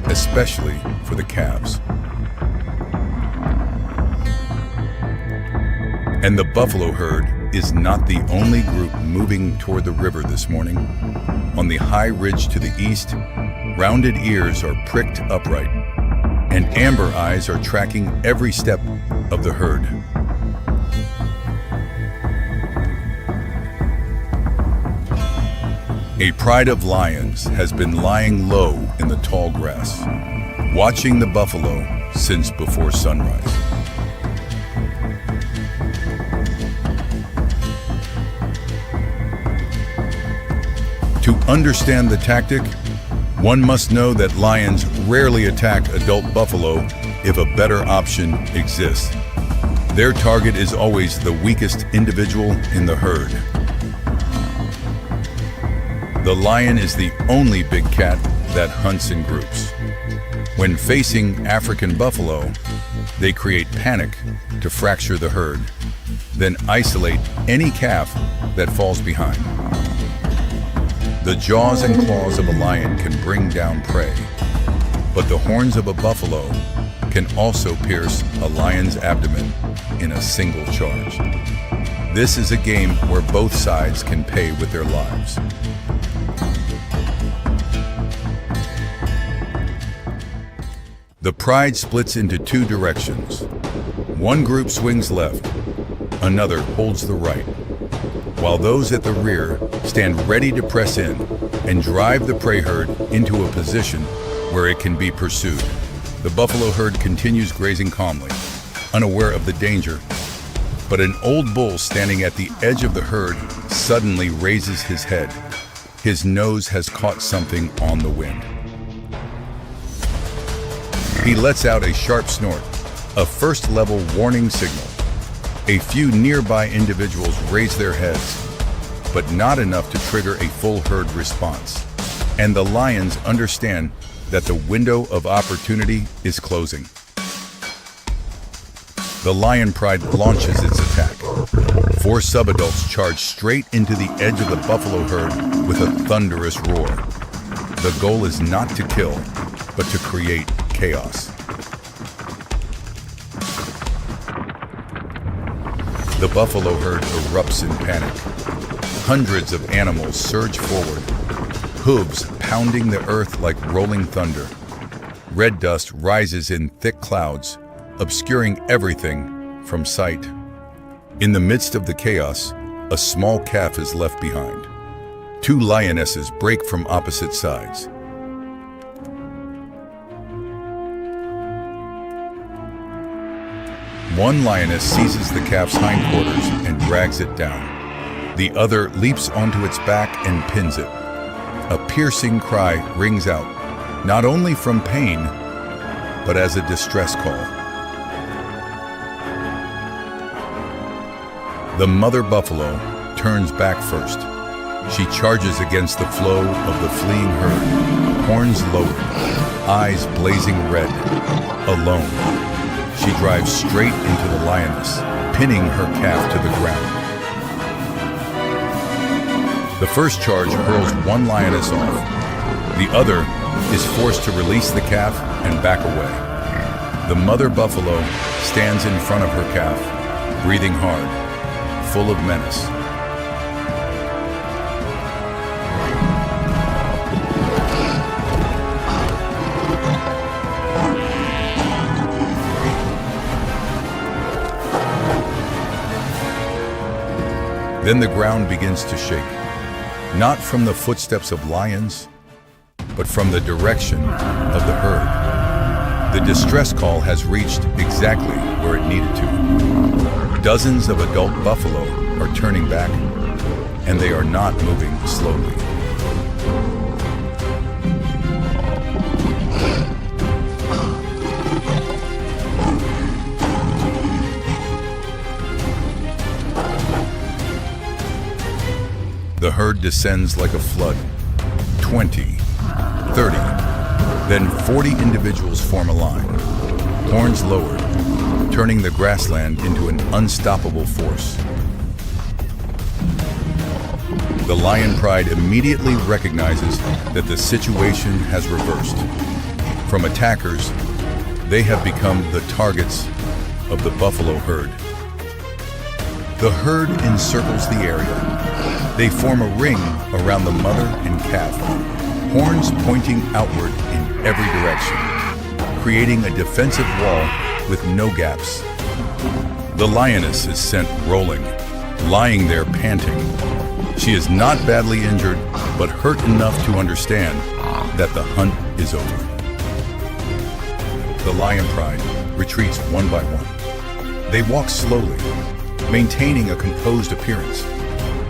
especially for the calves. And the buffalo herd is not the only group moving toward the river this morning. On the high ridge to the east, rounded ears are pricked upright, and amber eyes are tracking every step of the herd. A pride of lions has been lying low in the tall grass, watching the buffalo since before sunrise. To understand the tactic, one must know that lions rarely attack adult buffalo if a better option exists. Their target is always the weakest individual in the herd. The lion is the only big cat that hunts in groups. When facing African buffalo, they create panic to fracture the herd, then isolate any calf that falls behind. The jaws and claws of a lion can bring down prey, but the horns of a buffalo can also pierce a lion's abdomen in a single charge. This is a game where both sides can pay with their lives. The pride splits into two directions. One group swings left, another holds the right, while those at the rear stand ready to press in and drive the prey herd into a position where it can be pursued. The buffalo herd continues grazing calmly, unaware of the danger, but an old bull standing at the edge of the herd suddenly raises his head. His nose has caught something on the wind. He lets out a sharp snort, a first-level warning signal. A few nearby individuals raise their heads, but not enough to trigger a full herd response. And the lions understand that the window of opportunity is closing. The lion pride launches its attack. 4 subadults charge straight into the edge of the buffalo herd with a thunderous roar. The goal is not to kill, but to create chaos. The buffalo herd erupts in panic. Hundreds of animals surge forward, hooves pounding the earth like rolling thunder. Red dust rises in thick clouds, obscuring everything from sight. In the midst of the chaos, a small calf is left behind. 2 lionesses break from opposite sides. One lioness seizes the calf's hindquarters and drags it down. The other leaps onto its back and pins it. A piercing cry rings out, not only from pain, but as a distress call. The mother buffalo turns back first. She charges against the flow of the fleeing herd, horns lowered, eyes blazing red. Alone, she drives straight into the lioness, pinning her calf to the ground. The first charge hurls one lioness off. The other is forced to release the calf and back away. The mother buffalo stands in front of her calf, breathing hard, full of menace. Then the ground begins to shake, not from the footsteps of lions, but from the direction of the herd. The distress call has reached exactly where it needed to. Dozens of adult buffalo are turning back, and they are not moving slowly. The herd descends like a flood. 20, 30, then 40 individuals form a line, horns lowered, turning the grassland into an unstoppable force. The lion pride immediately recognizes that the situation has reversed. From attackers, they have become the targets of the buffalo herd. The herd encircles the area. They form a ring around the mother and calf, horns pointing outward in every direction, creating a defensive wall with no gaps. The lioness is sent rolling, lying there panting. She is not badly injured, but hurt enough to understand that the hunt is over. The lion pride retreats one by one. They walk slowly, maintaining a composed appearance.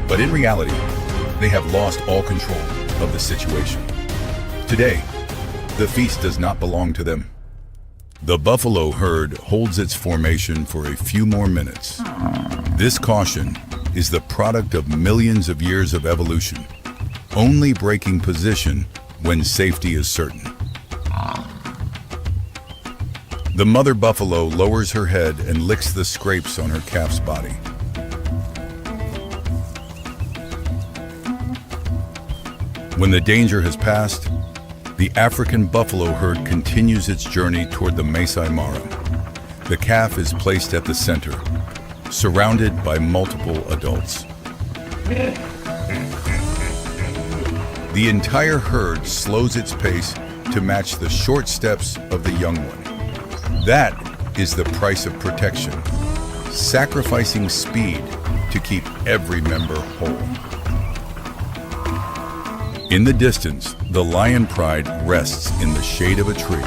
But in reality, they have lost all control of the situation. Today, the feast does not belong to them. The buffalo herd holds its formation for a few more minutes. This caution is the product of millions of years of evolution, only breaking position when safety is certain. The mother buffalo lowers her head and licks the scrapes on her calf's body. When the danger has passed, the African buffalo herd continues its journey toward the Masai Mara. The calf is placed at the center, surrounded by multiple adults. The entire herd slows its pace to match the short steps of the young one. That is the price of protection, sacrificing speed to keep every member whole. In the distance, the lion pride rests in the shade of a tree.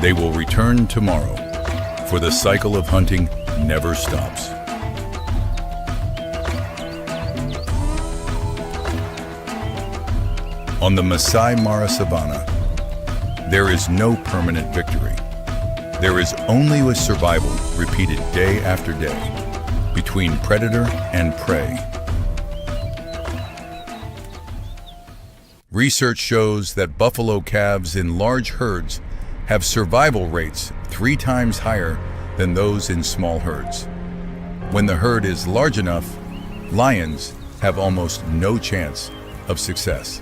They will return tomorrow, for the cycle of hunting never stops. On the Masai Mara Savanna, there is no permanent victory, There is only with survival repeated day after day between predator and prey. Research shows that buffalo calves in large herds have survival rates 3 times higher than those in small herds. When the herd is large enough, lions have almost no chance of success.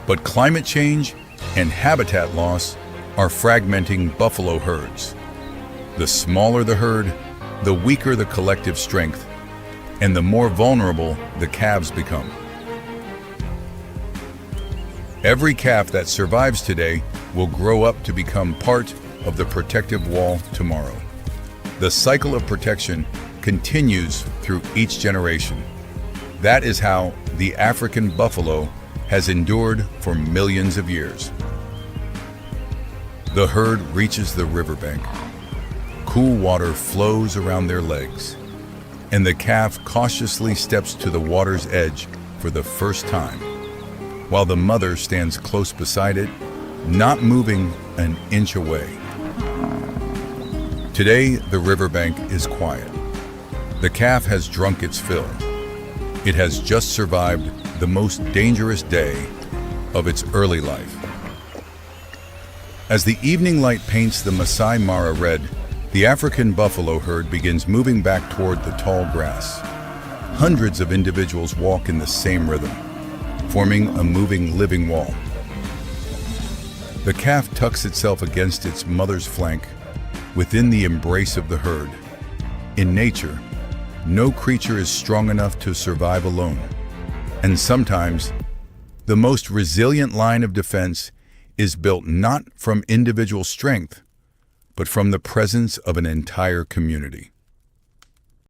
But climate change and habitat loss are fragmenting buffalo herds. The smaller the herd, the weaker the collective strength, and the more vulnerable the calves become. Every calf that survives today will grow up to become part of the protective wall tomorrow. The cycle of protection continues through each generation. That is how the African buffalo has endured for millions of years. The herd reaches the riverbank. Cool water flows around their legs, and the calf cautiously steps to the water's edge for the first time, while the mother stands close beside it, not moving an inch away. Today, the riverbank is quiet. The calf has drunk its fill. It has just survived the most dangerous day of its early life. As the evening light paints the Masai Mara red, the African buffalo herd begins moving back toward the tall grass. Hundreds of individuals walk in the same rhythm, forming a moving, living wall. The calf tucks itself against its mother's flank, within the embrace of the herd. In nature, no creature is strong enough to survive alone. And sometimes, the most resilient line of defense is built not from individual strength, but from the presence of an entire community.